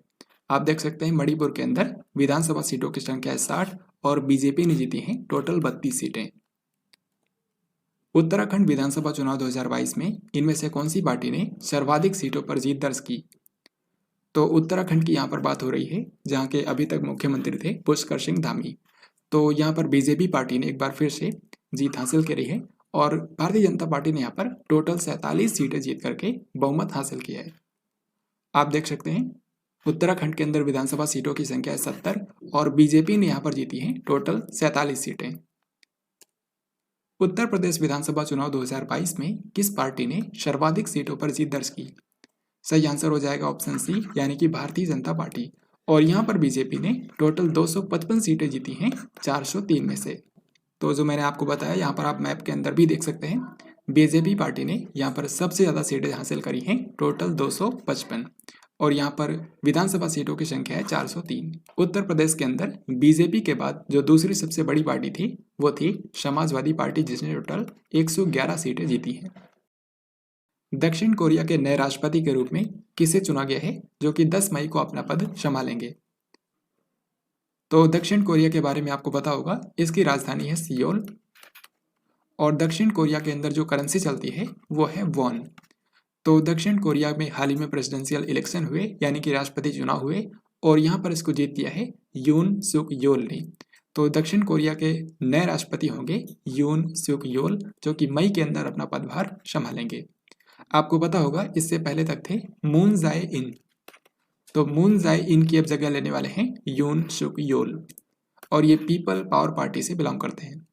आप देख सकते हैं मणिपुर के अंदर विधानसभा सीटों की संख्या है 60, और बीजेपी ने जीती हैं टोटल 32 सीटें। उत्तराखंड विधानसभा चुनाव 2022 में इनमें से कौन सी पार्टी ने सर्वाधिक सीटों पर जीत दर्ज की? तो उत्तराखंड की यहाँ पर बात हो रही है, जहाँ के अभी तक मुख्यमंत्री थे पुष्कर सिंह धामी। तो यहाँ पर बीजेपी पार्टी ने एक बार फिर से जीत हासिल करी है और भारतीय जनता पार्टी ने यहाँ पर टोटल 47 सीटें जीत करके बहुमत हासिल किया है। आप देख सकते हैं उत्तराखंड के अंदर विधानसभा सीटों की संख्या है 70 और बीजेपी ने यहाँ पर जीती है टोटल 47 सीटें। उत्तर प्रदेश विधानसभा चुनाव 2022 में किस पार्टी ने सर्वाधिक सीटों पर जीत दर्ज की? सही आंसर हो जाएगा ऑप्शन सी यानी कि भारतीय जनता पार्टी। और यहाँ पर बीजेपी ने टोटल 255 सीटें जीती हैं 403 में से। तो जो मैंने आपको बताया यहाँ पर आप मैप के अंदर भी देख सकते हैं बीजेपी पार्टी ने यहाँ पर सबसे ज़्यादा सीटें हासिल करी हैं टोटल 255 और यहाँ पर विधानसभा सीटों की संख्या है 403। उत्तर प्रदेश के अंदर बीजेपी के बाद जो दूसरी सबसे बड़ी पार्टी थी वो थी समाजवादी पार्टी जिसने टोटल 111 सीटें जीती हैं। दक्षिण कोरिया के नए राष्ट्रपति के रूप में किसे चुना गया है जो कि 10 मई को अपना पद संभालेंगे? तो दक्षिण कोरिया के बारे में आपको पता होगा, इसकी राजधानी है सियोल और दक्षिण कोरिया के अंदर जो करेंसी चलती है वो है वॉन। तो दक्षिण कोरिया में हाल ही में प्रेसिडेंशियल इलेक्शन हुए यानी कि राष्ट्रपति चुनाव हुए और यहाँ पर इसको जीत दिया है यून सुक योल ने। तो दक्षिण कोरिया के नए राष्ट्रपति होंगे यून सुक योल जो कि मई के अंदर अपना पदभार संभालेंगे। आपको पता होगा इससे पहले तक थे मून जाए इन, तो मून जाए इन की अब जगह लेने वाले हैं यून सुक योल और ये पीपल पावर पार्टी से बिलोंग करते हैं।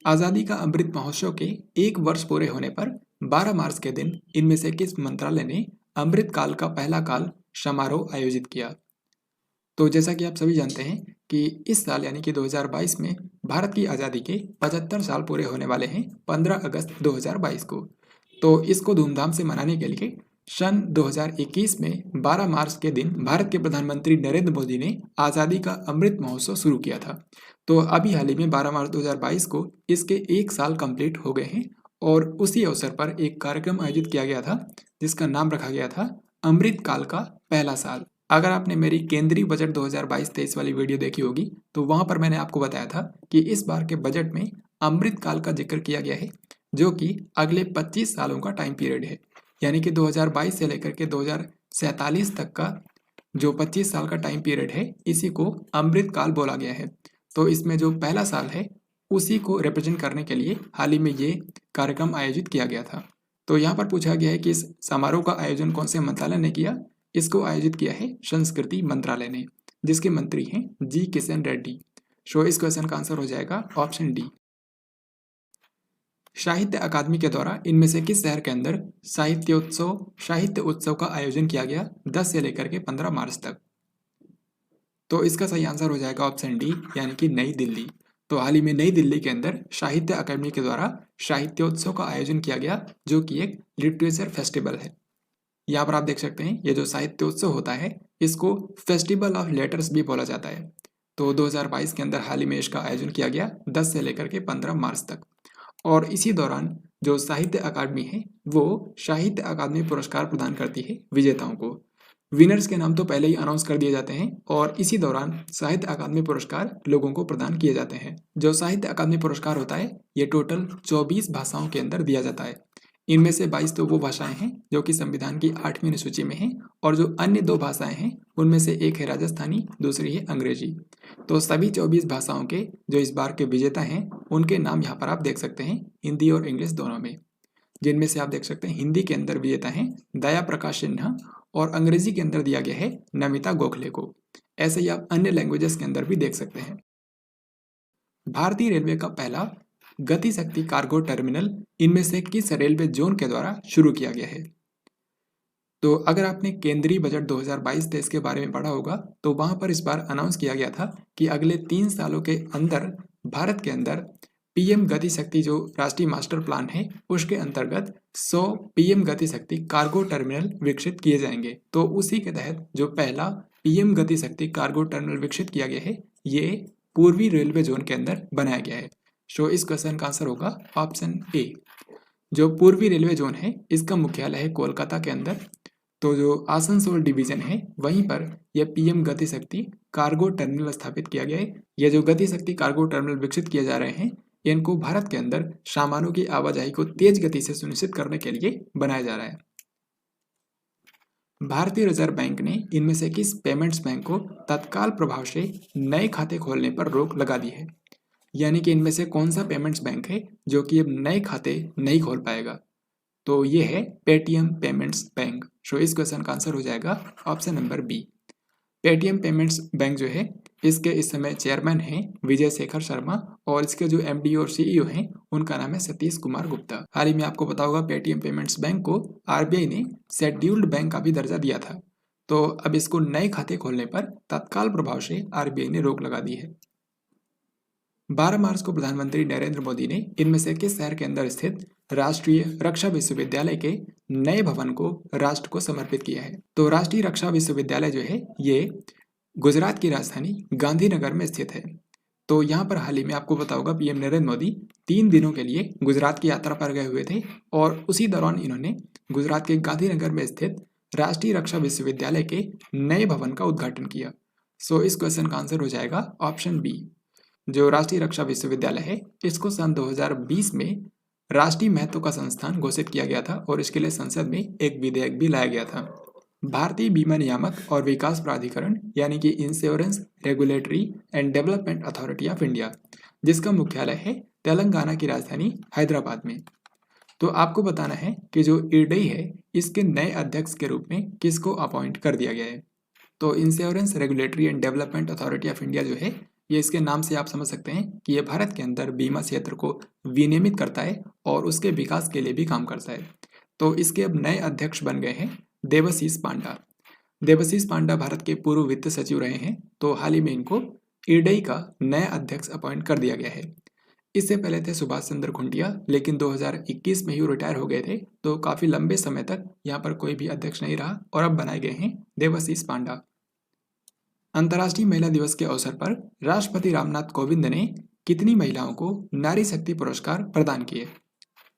आज़ादी का अमृत महोत्सव के 1 वर्ष पूरे होने पर 12 मार्च के दिन इनमें से किस मंत्रालय ने अमृत काल का पहला काल समारोह आयोजित किया? तो जैसा कि आप सभी जानते हैं कि इस साल यानी कि 2022 में भारत की आज़ादी के 75 साल पूरे होने वाले हैं 15 अगस्त 2022 को। तो इसको धूमधाम से मनाने के लिए सन 2021 में 12 मार्च के दिन भारत के प्रधानमंत्री नरेंद्र मोदी ने आज़ादी का अमृत महोत्सव शुरू किया था। तो अभी हाल ही में 12 मार्च 2022 को इसके 1 साल कंप्लीट हो गए हैं और उसी अवसर पर एक कार्यक्रम आयोजित किया गया था जिसका नाम रखा गया था अमृत काल का पहला साल। अगर आपने मेरी केंद्रीय बजट 2022-23 वाली वीडियो देखी होगी तो वहां पर मैंने आपको बताया था कि इस बार के बजट में अमृत काल का जिक्र किया गया है जो कि अगले 25 सालों का टाइम पीरियड है, यानी कि 2022 से लेकर के 2047 तक का जो 25 साल का टाइम पीरियड है इसी को अमृत काल बोला गया है। तो इसमें जो पहला साल है उसी को रिप्रेजेंट करने के लिए हाल ही में ये कार्यक्रम आयोजित किया गया था। तो यहाँ पर पूछा गया है कि इस समारोह का आयोजन कौन से मंत्रालय ने किया? इसको आयोजित किया है संस्कृति मंत्रालय ने जिसके मंत्री हैं जी किशन रेड्डी। सो इस क्वेश्चन का आंसर हो जाएगा ऑप्शन डी। साहित्य अकादमी के द्वारा इनमें से किस शहर के अंदर साहित्य उत्सव का आयोजन किया गया 10 से लेकर के 15 मार्च तक? तो इसका सही आंसर हो जाएगा ऑप्शन डी यानी कि नई दिल्ली। तो हाल ही में नई दिल्ली के अंदर साहित्य अकादमी के द्वारा साहित्योत्सव का आयोजन किया गया जो कि एक लिटरेचर फेस्टिवल है। यहाँ पर आप देख सकते हैं ये जो साहित्योत्सव होता है इसको फेस्टिवल ऑफ लेटर्स भी बोला जाता है। तो 2022 के अंदर हाल ही में इसका आयोजन किया गया 10 से लेकर के 15 मार्च तक और इसी दौरान जो साहित्य अकादमी है वो साहित्य अकादमी पुरस्कार प्रदान करती है विजेताओं को। विनर्स के नाम तो पहले ही अनाउंस कर दिए जाते हैं और इसी दौरान साहित्य अकादमी पुरस्कार लोगों को प्रदान किए जाते हैं। जो साहित्य अकादमी पुरस्कार होता है ये टोटल 24 भाषाओं के अंदर दिया जाता है। इनमें से 22 तो वो भाषाएं हैं जो कि संविधान की 8वीं अनुसूची में हैं और जो अन्य 2 भाषाएं हैं उनमें से एक है राजस्थानी, दूसरी है अंग्रेजी। तो सभी 24 भाषाओं के जो इस बार के विजेता हैं उनके नाम यहाँ पर आप देख सकते हैं हिंदी और इंग्लिश दोनों में, जिनमें से आप देख सकते हैं हिंदी के अंदर विजेता हैं दया प्रकाश सिन्हा और अंग्रेजी के अंदर दिया गया है नमिता गोखले को। ऐसे ही आप अन्य लैंग्वेजेस के अंदर भी देख सकते हैं। भारतीय रेलवे का पहला गति शक्ति कार्गो टर्मिनल इनमें से किस रेलवे जोन के द्वारा शुरू किया गया है? तो अगर आपने केंद्रीय बजट 2022-23 के बारे में पढ़ा होगा तो वहां पर इस बार अनाउंस किया गया था कि अगले 3 सालों के अंदर भारत के अंदर पीएम गति शक्ति जो राष्ट्रीय मास्टर प्लान है उसके अंतर्गत 100 पीएम गति शक्ति कार्गो टर्मिनल विकसित किए जाएंगे। तो उसी के तहत जो पहला पीएम गति शक्ति कार्गो टर्मिनल विकसित किया गया है ये पूर्वी रेलवे जोन के अंदर बनाया गया है। सो इस क्वेश्चन का आंसर होगा ऑप्शन ए। जो पूर्वी रेलवे जोन है इसका मुख्यालय है कोलकाता के अंदर। तो जो आसनसोल डिवीजन है वहीं पर यह पीएम गति शक्ति कार्गो टर्मिनल स्थापित किया गया है। यह जो गति शक्ति कार्गो टर्मिनल विकसित किए जा रहे हैं इनको भारत के अंदर सामानों की आवाजाही को तेज गति से सुनिश्चित करने के लिए बनाया जा रहा है। भारतीय रिजर्व बैंक ने इनमें से किस पेमेंट्स बैंक को तत्काल प्रभाव से नए खाते खोलने पर रोक लगा दी है? यानी कि इनमें से कौन सा पेमेंट्स बैंक है जो कि अब नए खाते नहीं खोल पाएगा? तो ये है पेटीएम पेमेंट्स बैंक। सो इस क्वेश्चन का आंसर हो जाएगा option number B. Paytm payments bank जो है इसके इस समय चेयरमैन हैं विजय शेखर शर्मा और इसके जो एमडी और सीईओ हैं उनका नाम है सतीश कुमार गुप्ता। हाल ही में आपको पता होगा पेटीएम पेमेंट्स बैंक को आरबीआई ने शेड्यूल्ड बैंक का भी दर्जा दिया था। तो अब इसको नए खाते खोलने पर तत्काल प्रभाव से आरबीआई ने रोक लगा दी है। 12 मार्च को प्रधानमंत्री नरेंद्र मोदी ने इनमें से किस शहर के अंदर स्थित राष्ट्रीय रक्षा विश्वविद्यालय के नए भवन को राष्ट्र को समर्पित किया है? तो राष्ट्रीय रक्षा विश्वविद्यालय जो है ये गुजरात की राजधानी गांधीनगर में स्थित है। तो यहाँ पर हाल ही में आपको पता होगा पीएम नरेंद्र मोदी 3 दिनों के लिए गुजरात की यात्रा पर गए हुए थे और उसी दौरान इन्होंने गुजरात के गांधीनगर में स्थित राष्ट्रीय रक्षा विश्वविद्यालय के नए भवन का उद्घाटन किया। सो इस क्वेश्चन का आंसर हो जाएगा ऑप्शन बी। जो राष्ट्रीय रक्षा विश्वविद्यालय है इसको सन 2020 में राष्ट्रीय महत्व का संस्थान घोषित किया गया था और इसके लिए संसद में एक विधेयक भी लाया गया था। भारतीय बीमा नियामक और विकास प्राधिकरण यानी कि insurance regulatory and development authority of India, जिसका मुख्यालय है तेलंगाना की राजधानी हैदराबाद में। तो आपको बताना है कि जो ईडीआई है इसके नए अध्यक्ष के रूप में किसको अपॉइंट कर दिया गया है? तो insurance regulatory and development authority of India जो है ये इसके नाम से आप समझ सकते हैं कि ये भारत के अंदर बीमा क्षेत्र को विनियमित करता है और उसके विकास के लिए भी काम करता है। तो इसके अब नए अध्यक्ष बन गए हैं देवाशीष पांडा। देवाशीष पांडा भारत के पूर्व वित्त सचिव रहे हैं। तो हाल ही में इनको ईडीआई का नया अध्यक्ष अपॉइंट कर दिया गया है। इससे पहले थे सुभाष चंद्र खुंटिया, लेकिन 2021 में ही रिटायर हो गए थे। तो काफी लंबे समय तक यहाँ पर कोई भी अध्यक्ष नहीं रहा और अब बनाए गए हैं देवाशीष पांडा। अंतर्राष्ट्रीय महिला दिवस के अवसर पर राष्ट्रपति रामनाथ कोविंद ने कितनी महिलाओं को नारी शक्ति पुरस्कार प्रदान किए?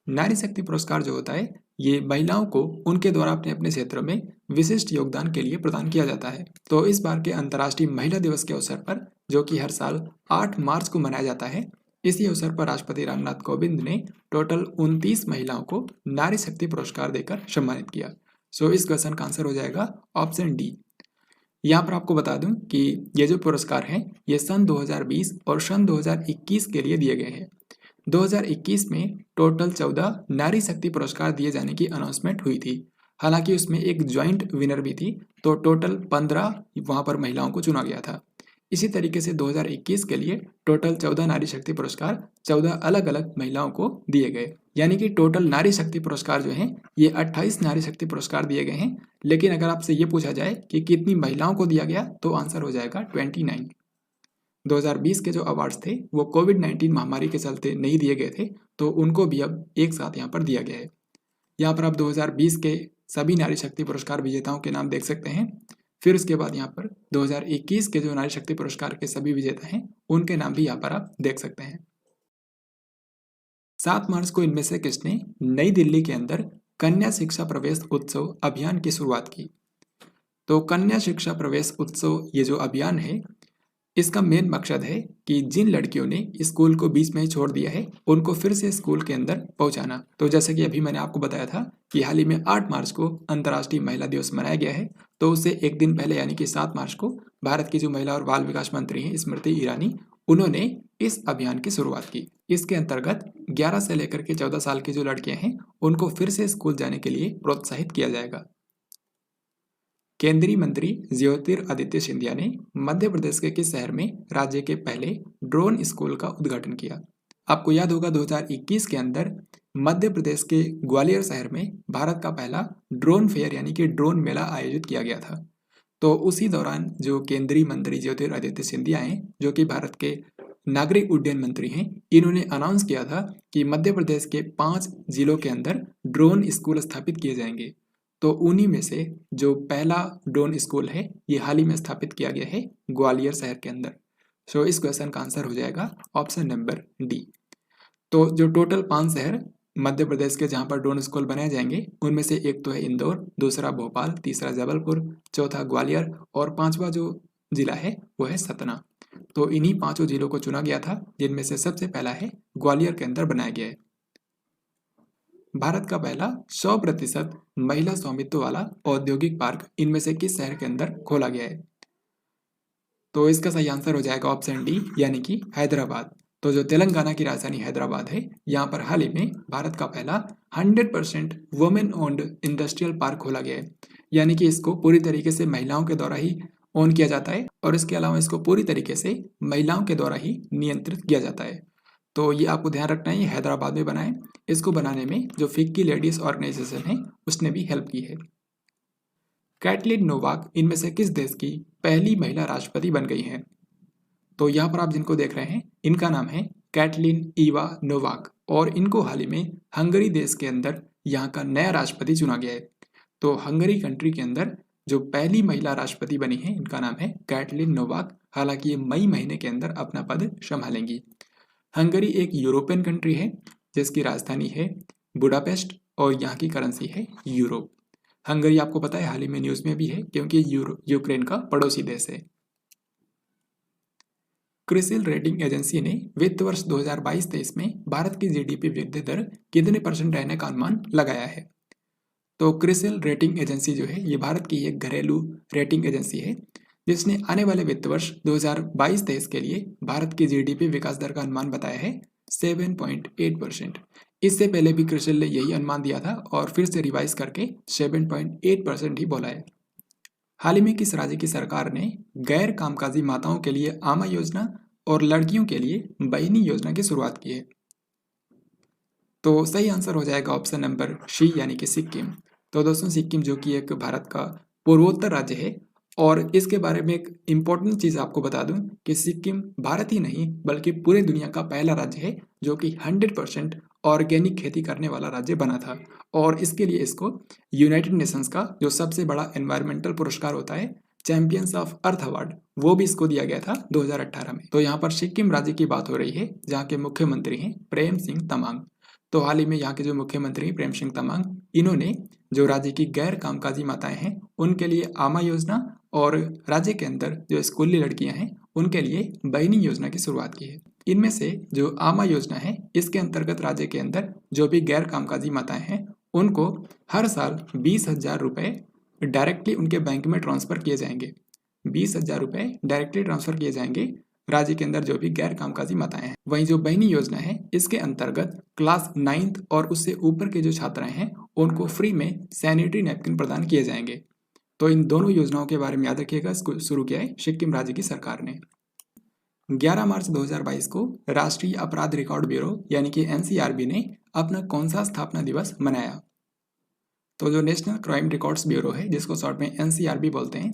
नारी शक्ति पुरस्कार जो होता है ये महिलाओं को उनके द्वारा अपने अपने क्षेत्रों में विशिष्ट योगदान के लिए प्रदान किया जाता है। तो इस बार के अंतर्राष्ट्रीय महिला दिवस के अवसर पर, जो कि हर साल 8 मार्च को मनाया जाता है, इसी अवसर पर राष्ट्रपति रामनाथ कोविंद ने टोटल 29 महिलाओं को नारी शक्ति पुरस्कार देकर सम्मानित किया। सो इस क्वेश्चन का आंसर हो जाएगा ऑप्शन डी। यहाँ पर आपको बता दूं कि ये जो पुरस्कार हैं ये सन 2020 और सन 2021 के लिए दिए गए हैं। 2021 में टोटल 14 नारी शक्ति पुरस्कार दिए जाने की अनाउंसमेंट हुई थी। हालांकि उसमें एक ज्वाइंट विनर भी थी, तो टोटल 15 वहाँ पर महिलाओं को चुना गया था। इसी तरीके से 2021 के लिए टोटल 14 नारी शक्ति पुरस्कार 14 अलग अलग महिलाओं को दिए गए। यानी कि टोटल नारी शक्ति पुरस्कार जो हैं ये 28 नारी शक्ति पुरस्कार दिए गए हैं। लेकिन अगर आपसे ये पूछा जाए कि कितनी महिलाओं को दिया गया तो आंसर हो जाएगा 29। 2020 के जो अवार्ड्स थे वो कोविड-19 महामारी के चलते नहीं दिए गए थे, तो उनको भी अब एक साथ यहाँ पर दिया गया है। यहाँ पर आप 2020 के सभी नारी शक्ति पुरस्कार विजेताओं के नाम देख सकते हैं। फिर उसके बाद यहाँ पर 2021 के जो नारी शक्ति पुरस्कार के सभी विजेता हैं उनके नाम भी यहाँ पर आप देख सकते हैं। 7 मार्च को इनमें से किसने नई दिल्ली के अंदर कन्या शिक्षा प्रवेश उत्सव अभियान की शुरुआत की? तो कन्या शिक्षा प्रवेश उत्सव ये जो अभियान है इसका मेन मकसद है कि जिन लड़कियों ने स्कूल को बीच में ही छोड़ दिया है उनको फिर से स्कूल के अंदर पहुंचाना। तो जैसे कि अभी मैंने आपको बताया था कि हाल ही में 8 मार्च को अंतर्राष्ट्रीय महिला दिवस मनाया गया है, तो उससे एक दिन पहले यानी कि 7 मार्च को भारत की जो महिला और बाल विकास मंत्री हैं स्मृति ईरानी, उन्होंने इस अभियान की शुरुआत की। इसके अंतर्गत 11 से लेकर के 14 साल की जो लड़कियां हैं उनको फिर से स्कूल जाने के लिए प्रोत्साहित किया जाएगा। केंद्रीय मंत्री ज्योतिरादित्य सिंधिया ने मध्य प्रदेश के किस शहर में राज्य के पहले ड्रोन स्कूल का उद्घाटन किया? आपको याद होगा 2021 के अंदर मध्य प्रदेश के ग्वालियर शहर में भारत का पहला ड्रोन फेयर यानी कि ड्रोन मेला आयोजित किया गया था। तो उसी दौरान जो केंद्रीय मंत्री ज्योतिरादित्य सिंधिया हैं, जो कि भारत के नागरिक उड्डयन मंत्री हैं, इन्होंने अनाउंस किया था कि मध्य प्रदेश के 5 जिलों के अंदर ड्रोन स्कूल स्थापित किए जाएंगे। तो उन्हीं में से जो पहला ड्रोन स्कूल है ये हाल ही में स्थापित किया गया है ग्वालियर शहर के अंदर। सो इस क्वेश्चन का आंसर हो जाएगा ऑप्शन नंबर डी। तो जो टोटल 5 शहर मध्य प्रदेश के जहाँ पर ड्रोन स्कूल बनाए जाएंगे उनमें से एक तो है इंदौर, दूसरा भोपाल, तीसरा जबलपुर, चौथा ग्वालियर और 5वां जो जिला है वो है सतना। तो इन्हीं 5 जिलों को चुना गया था, जिनमें से सबसे पहला है ग्वालियर के अंदर बनाया गया है। भारत का पहला 100% महिला स्वामित्व वाला औद्योगिक पार्क इनमें से किस शहर के अंदर खोला गया है? तो इसका सही आंसर हो जाएगा ऑप्शन डी यानी कि हैदराबाद। तो जो तेलंगाना की राजधानी हैदराबाद है, यहाँ पर हाल ही में भारत का पहला 100% वुमेन ओन्ड इंडस्ट्रियल पार्क खोला गया है। यानी कि इसको पूरी तरीके से महिलाओं के द्वारा ही ओन किया जाता है और इसके अलावा इसको पूरी तरीके से महिलाओं के द्वारा ही नियंत्रित किया जाता है। तो ये आपको ध्यान रखना है, ये हैदराबाद में बना है। इसको बनाने में जो फिक्की लेडीज ऑर्गेनाइजेशन है उसने भी हेल्प की है। कैटलिन नोवाक इनमें से किस देश की पहली महिला राष्ट्रपति बन गई हैं? तो यहाँ पर आप जिनको देख रहे हैं इनका नाम है कैटलिन ईवा नोवाक और इनको हाल ही में हंगरी देश के अंदर यहाँ का नया राष्ट्रपति चुना गया है। तो हंगरी कंट्री के अंदर जो पहली महिला राष्ट्रपति बनी है इनका नाम है कैटलिन नोवाक। हालांकि ये मई महीने के अंदर अपना पद संभालेंगी। हंगरी एक यूरोपियन कंट्री है जिसकी राजधानी है बुडापेस्ट और यहाँ की करेंसी है यूरो। हंगरी आपको पता है हाल ही में न्यूज में भी है क्योंकि यूक्रेन का पड़ोसी देश है। क्रिसिल रेटिंग एजेंसी ने वित्त वर्ष 2022-23 में भारत की जीडीपी वृद्धि दर कितने % रहने का अनुमान लगाया है? तो क्रिसिल रेटिंग एजेंसी जो है ये भारत की एक घरेलू रेटिंग एजेंसी है जिसने आने वाले वित्त वर्ष 2022-23 के लिए भारत की जीडीपी विकास दर का अनुमान बताया है 7.8%। इससे पहले भी क्रिसिल ने यही अनुमान दिया था और फिर से रिवाइज करके 7.8% ही बोला है। हाल ही में किस राज्य की सरकार ने गैर कामकाजी माताओं के लिए आमा योजना और लड़कियों के लिए बहिनी योजना की शुरुआत की है? तो सही आंसर हो जाएगा ऑप्शन नंबर सी यानी कि सिक्किम। तो दोस्तों सिक्किम जो कि एक भारत का पूर्वोत्तर राज्य है और इसके बारे में एक इम्पोर्टेंट चीज़ आपको बता दूं कि सिक्किम भारत ही नहीं बल्कि पूरे दुनिया का पहला राज्य है जो कि 100% ऑर्गेनिक खेती करने वाला राज्य बना था और इसके लिए इसको यूनाइटेड नेशंस का जो सबसे बड़ा एनवायरमेंटल पुरस्कार होता है चैंपियंस ऑफ अर्थ अवार्ड वो भी इसको दिया गया था 2018 में। तो यहाँ पर सिक्किम राज्य की बात हो रही है जहाँ के मुख्यमंत्री हैं प्रेम सिंह तमांग। तो हाल ही में यहाँ के जो मुख्यमंत्री प्रेम सिंह तमांग इन्होंने जो राज्य की गैर कामकाजी माताएं हैं उनके लिए आमा योजना और राज्य के अंदर जो स्कूली लड़कियां हैं उनके लिए बहिनी योजना की शुरुआत की है। इनमें से जो आमा योजना है इसके अंतर्गत राज्य के अंदर जो भी गैर कामकाजी माताएं हैं उनको हर साल 20,000 रुपये डायरेक्टली उनके बैंक में ट्रांसफर किए जाएंगे। 20,000 रुपये डायरेक्टली ट्रांसफर किए जाएंगे राज्य के अंदर जो भी गैर कामकाजी माताएं हैं। वहीं जो बहिनी योजना है इसके अंतर्गत क्लास 9th और उससे ऊपर के जो छात्राएं हैं उनको फ्री में सैनिटरी नैपकिन प्रदान किए जाएंगे। तो इन दोनों योजनाओं के बारे में याद रखिएगा। इसको शुरू किया है सिक्किम राज्य की सरकार ने। 11 मार्च 2022 को राष्ट्रीय अपराध रिकॉर्ड ब्यूरो यानी कि एनसीआरबी ने अपना कौन सा स्थापना दिवस मनाया? तो जो नेशनल क्राइम रिकॉर्ड्स ब्यूरो है जिसको शॉर्ट में एनसीआरबी बोलते हैं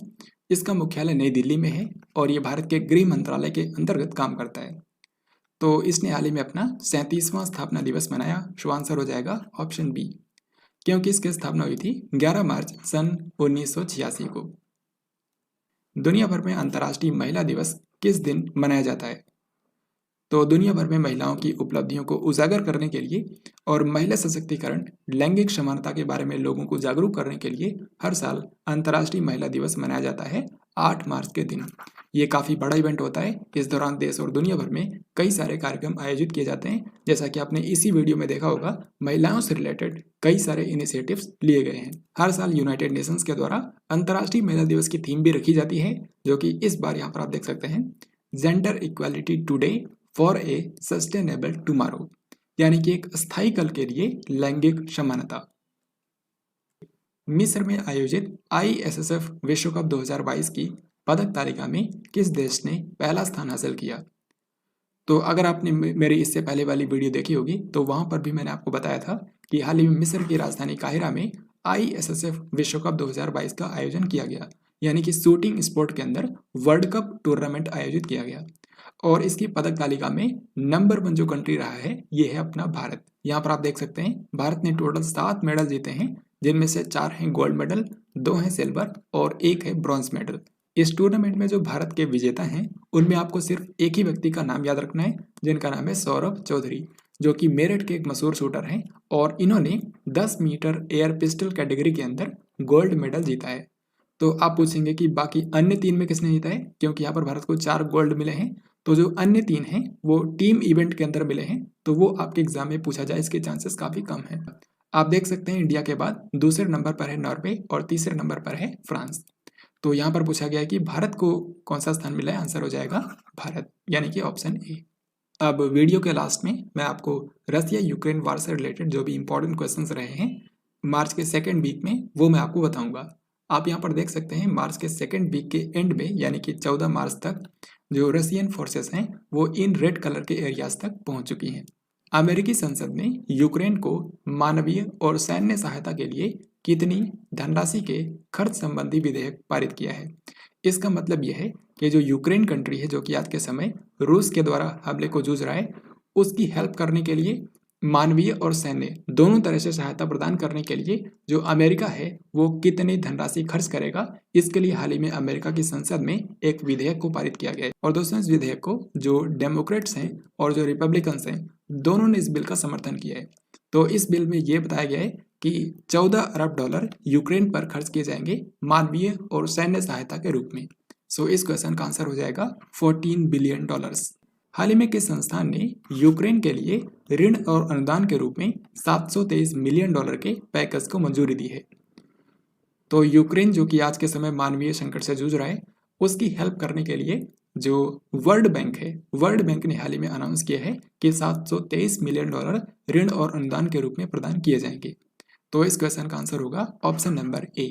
इसका मुख्यालय नई दिल्ली में है और ये भारत के गृह मंत्रालय के अंतर्गत काम करता है। तो इसने हाल ही में अपना 37वां स्थापना दिवस मनाया। सो आंसर हो जाएगा ऑप्शन बी क्योंकि इसकी स्थापना हुई थी 11 मार्च सन 1986 को। दुनिया भर में अंतर्राष्ट्रीय महिला दिवस किस दिन मनाया जाता है? तो दुनिया भर में महिलाओं की उपलब्धियों को उजागर करने के लिए और महिला सशक्तिकरण लैंगिक समानता के बारे में लोगों को जागरूक करने के लिए हर साल अंतर्राष्ट्रीय महिला दिवस मनाया जाता है 8 मार्च के दिन। ये काफ़ी बड़ा इवेंट होता है। इस दौरान देश और दुनिया भर में कई सारे कार्यक्रम आयोजित किए जाते हैं। जैसा कि आपने इसी वीडियो में देखा होगा महिलाओं से रिलेटेड कई सारे इनिशिएटिव्स लिए गए हैं। हर साल यूनाइटेड नेशंस के द्वारा अंतर्राष्ट्रीय महिला दिवस की थीम भी रखी जाती है जो कि इस बार यहाँ पर आप देख सकते हैं gender equality today for a sustainable tomorrow यानी कि एक स्थायी कल के लिए लैंगिक समानता। मिस्र में आयोजित ISSF विश्व कप 2022 की पदक तालिका में किस देश ने पहला स्थान हासिल किया? तो अगर आपने मेरी इससे पहले वाली वीडियो देखी होगी तो वहां पर भी मैंने आपको बताया था कि हाल ही में मिस्र की राजधानी काहिरा में ISSF विश्व कप 2022 का आयोजन किया गया यानी कि शूटिंग स्पोर्ट के अंदर वर्ल्ड कप टूर्नामेंट आयोजित किया गया और इसकी पदक तालिका में नंबर 1 जो कंट्री रहा है ये है अपना भारत। यहाँ पर आप देख सकते हैं भारत ने टोटल 7 मेडल जीते हैं जिनमें से 4 हैं गोल्ड मेडल, 2 हैं सिल्वर और 1 है ब्रॉन्ज मेडल। इस टूर्नामेंट में जो भारत के विजेता हैं उनमें आपको सिर्फ एक ही व्यक्ति का नाम याद रखना है जिनका नाम है सौरभ चौधरी जो कि मेरठ के एक मशहूर शूटर हैं और इन्होंने 10 मीटर एयर पिस्टल कैटेगरी के अंदर गोल्ड मेडल जीता है। तो आप पूछेंगे कि बाकी अन्य 3 में किसने जीता है क्योंकि यहाँ पर भारत को 4 गोल्ड मिले हैं। तो जो अन्य 3 हैं वो टीम इवेंट के अंदर मिले हैं तो वो आपके एग्जाम में पूछा जाए इसके चांसेस काफ़ी कम हैं। आप देख सकते हैं इंडिया के बाद दूसरे नंबर पर है नॉर्वे और तीसरे नंबर पर है फ्रांस। तो यहाँ पर पूछा गया है कि भारत को कौन सा स्थान मिला है, आंसर हो जाएगा भारत यानी कि ऑप्शन ए। अब वीडियो के लास्ट में मैं आपको रसिया यूक्रेन वार से रिलेटेड जो भी इंपॉर्टेंट क्वेश्चंस रहे हैं मार्च के सेकेंड वीक में वो मैं आपको बताऊंगा। आप यहाँ पर देख सकते हैं मार्च के सेकेंड वीक के एंड में यानी कि 14 मार्च तक जो रशियन फोर्सेस हैं वो इन रेड कलर के एरियाज तक पहुंच चुकी हैं। अमेरिकी संसद ने यूक्रेन को मानवीय और सैन्य सहायता के लिए कितनी धनराशि के खर्च संबंधी विधेयक पारित किया है। इसका मतलब यह है कि जो यूक्रेन कंट्री है जो कि आज के समय रूस के द्वारा हमले को जूझ रहा है उसकी हेल्प करने के लिए मानवीय और सैन्य दोनों तरह से सहायता प्रदान करने के लिए जो अमेरिका है वो कितनी धनराशि खर्च करेगा, इसके लिए हाल ही में अमेरिका की संसद में एक विधेयक को पारित किया गया है। और दोस्तों इस विधेयक को जो डेमोक्रेट्स हैं और जो रिपब्लिकन्स हैं दोनों ने इस बिल का समर्थन किया है। तो इस बिल में ये बताया गया है कि 14 अरब डॉलर यूक्रेन पर खर्च किए जाएंगे मानवीय और सैन्य सहायता के रूप में। सो इस क्वेश्चन का आंसर हो जाएगा 14 बिलियन डॉलर्स। हाल ही में किस संस्थान ने यूक्रेन के लिए ऋण और अनुदान के रूप में 723 मिलियन डॉलर के पैकेज को मंजूरी दी है। तो यूक्रेन जो कि आज के समय मानवीय संकट से जूझ रहा है उसकी हेल्प करने के लिए जो वर्ल्ड बैंक है, वर्ल्ड बैंक ने हाल ही में अनाउंस किया है कि 723 मिलियन डॉलर ऋण और अनुदान के रूप में प्रदान किए जाएंगे। तो इस क्वेश्चन का आंसर होगा option number A.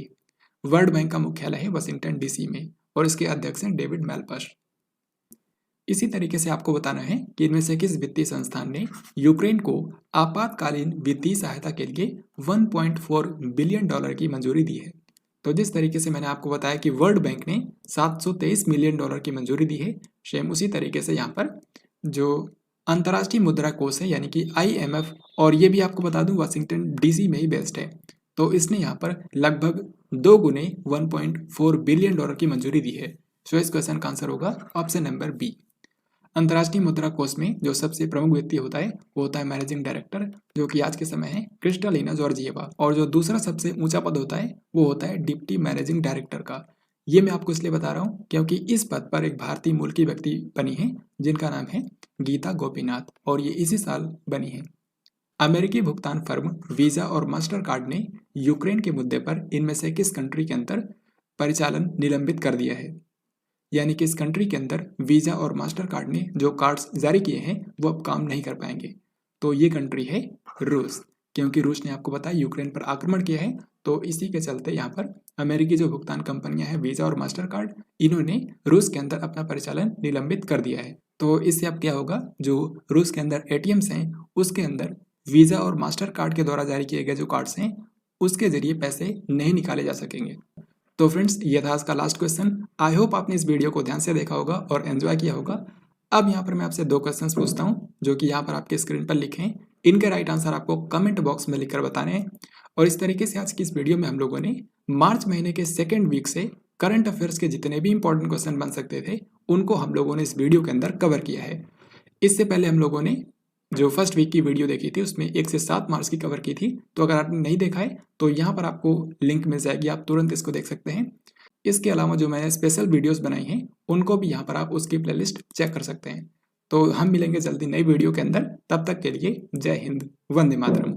World bank का मुख्यालय है वाशिंगटन डीसी में और इसके अध्यक्ष हैं डेविड मैलपास। इसी तरीके से आपको बताना है कि इनमें से किस वित्तीय संस्थान ने यूक्रेन को आपातकालीन वित्तीय सहायता के लिए 1.4 बिलियन डॉलर की मंजूरी दी है। तो जिस तरीके से मैंने आपको बताया कि वर्ल्ड बैंक ने 723 मिलियन डॉलर की मंजूरी दी है, सेम उसी तरीके से यहाँ पर जो अंतर्राष्ट्रीय मुद्रा कोष है यानी कि IMF, और ये भी आपको बता दूं वाशिंगटन डीसी में ही बेस्ड है, तो इसने यहाँ पर लगभग 2 गुने 1.4 बिलियन डॉलर की मंजूरी दी है। सो इस क्वेश्चन का आंसर होगा ऑप्शन नंबर बी। अंतर्राष्ट्रीय मुद्रा कोष में जो सबसे प्रमुख व्यक्ति होता है वो होता है मैनेजिंग डायरेक्टर, जो कि आज के समय है क्रिस्टालिना जॉर्जिएवा, और जो दूसरा सबसे ऊंचा पद होता है वो होता है डिप्टी मैनेजिंग डायरेक्टर का। ये मैं आपको इसलिए बता रहा हूँ क्योंकि इस पद पर एक भारतीय मूल की व्यक्ति बनी है जिनका नाम है गीता गोपीनाथ, और ये इसी साल बनी है। अमेरिकी भुगतान फर्म वीजा और मास्टर कार्ड ने यूक्रेन के मुद्दे पर इनमें से किस कंट्री के अंदर परिचालन निलंबित कर दिया है, यानी कि इस कंट्री के अंदर वीजा और मास्टर कार्ड ने जो कार्ड्स जारी किए हैं वो अब काम नहीं कर पाएंगे। तो ये कंट्री है रूस, क्योंकि रूस ने आपको बताया यूक्रेन पर आक्रमण किया है, तो इसी के चलते यहाँ पर अमेरिकी जो भुगतान कंपनियां हैं वीजा और मास्टर कार्ड, इन्होंने रूस के अंदर अपना परिचालन निलंबित कर दिया है। तो इससे अब क्या होगा, जो रूस के अंदर ATMs हैं उसके अंदर वीजा और मास्टर कार्ड के द्वारा जारी किए गए जो कार्ड्स हैं उसके जरिए पैसे नहीं निकाले जा सकेंगे। तो फ्रेंड्स ये था आज का लास्ट क्वेश्चन। आई होप आपने इस वीडियो को ध्यान से देखा होगा और एंजॉय किया होगा। अब यहाँ पर मैं आपसे 2 क्वेश्चंस पूछता हूँ जो कि यहाँ पर आपके स्क्रीन पर लिखे हैं। इनके राइट आंसर आपको कमेंट बॉक्स में लिखकर बताने हैं। और इस तरीके से आज की इस वीडियो में हम लोगों ने मार्च महीने के सेकेंड वीक से करंट अफेयर्स के जितने भी इंपॉर्टेंट क्वेश्चन बन सकते थे उनको हम लोगों ने इस वीडियो के अंदर कवर किया है। इससे पहले हम लोगों ने जो फर्स्ट वीक की वीडियो देखी थी उसमें 1 से 7 मार्क्स की कवर की थी, तो अगर आपने नहीं देखा है तो यहाँ पर आपको लिंक मिल जाएगी, आप तुरंत इसको देख सकते हैं। इसके अलावा जो मैंने स्पेशल वीडियोस बनाई हैं उनको भी यहाँ पर आप उसकी प्लेलिस्ट चेक कर सकते हैं। तो हम मिलेंगे जल्दी नई वीडियो के अंदर, तब तक के लिए जय हिंद, वंदे मातरम।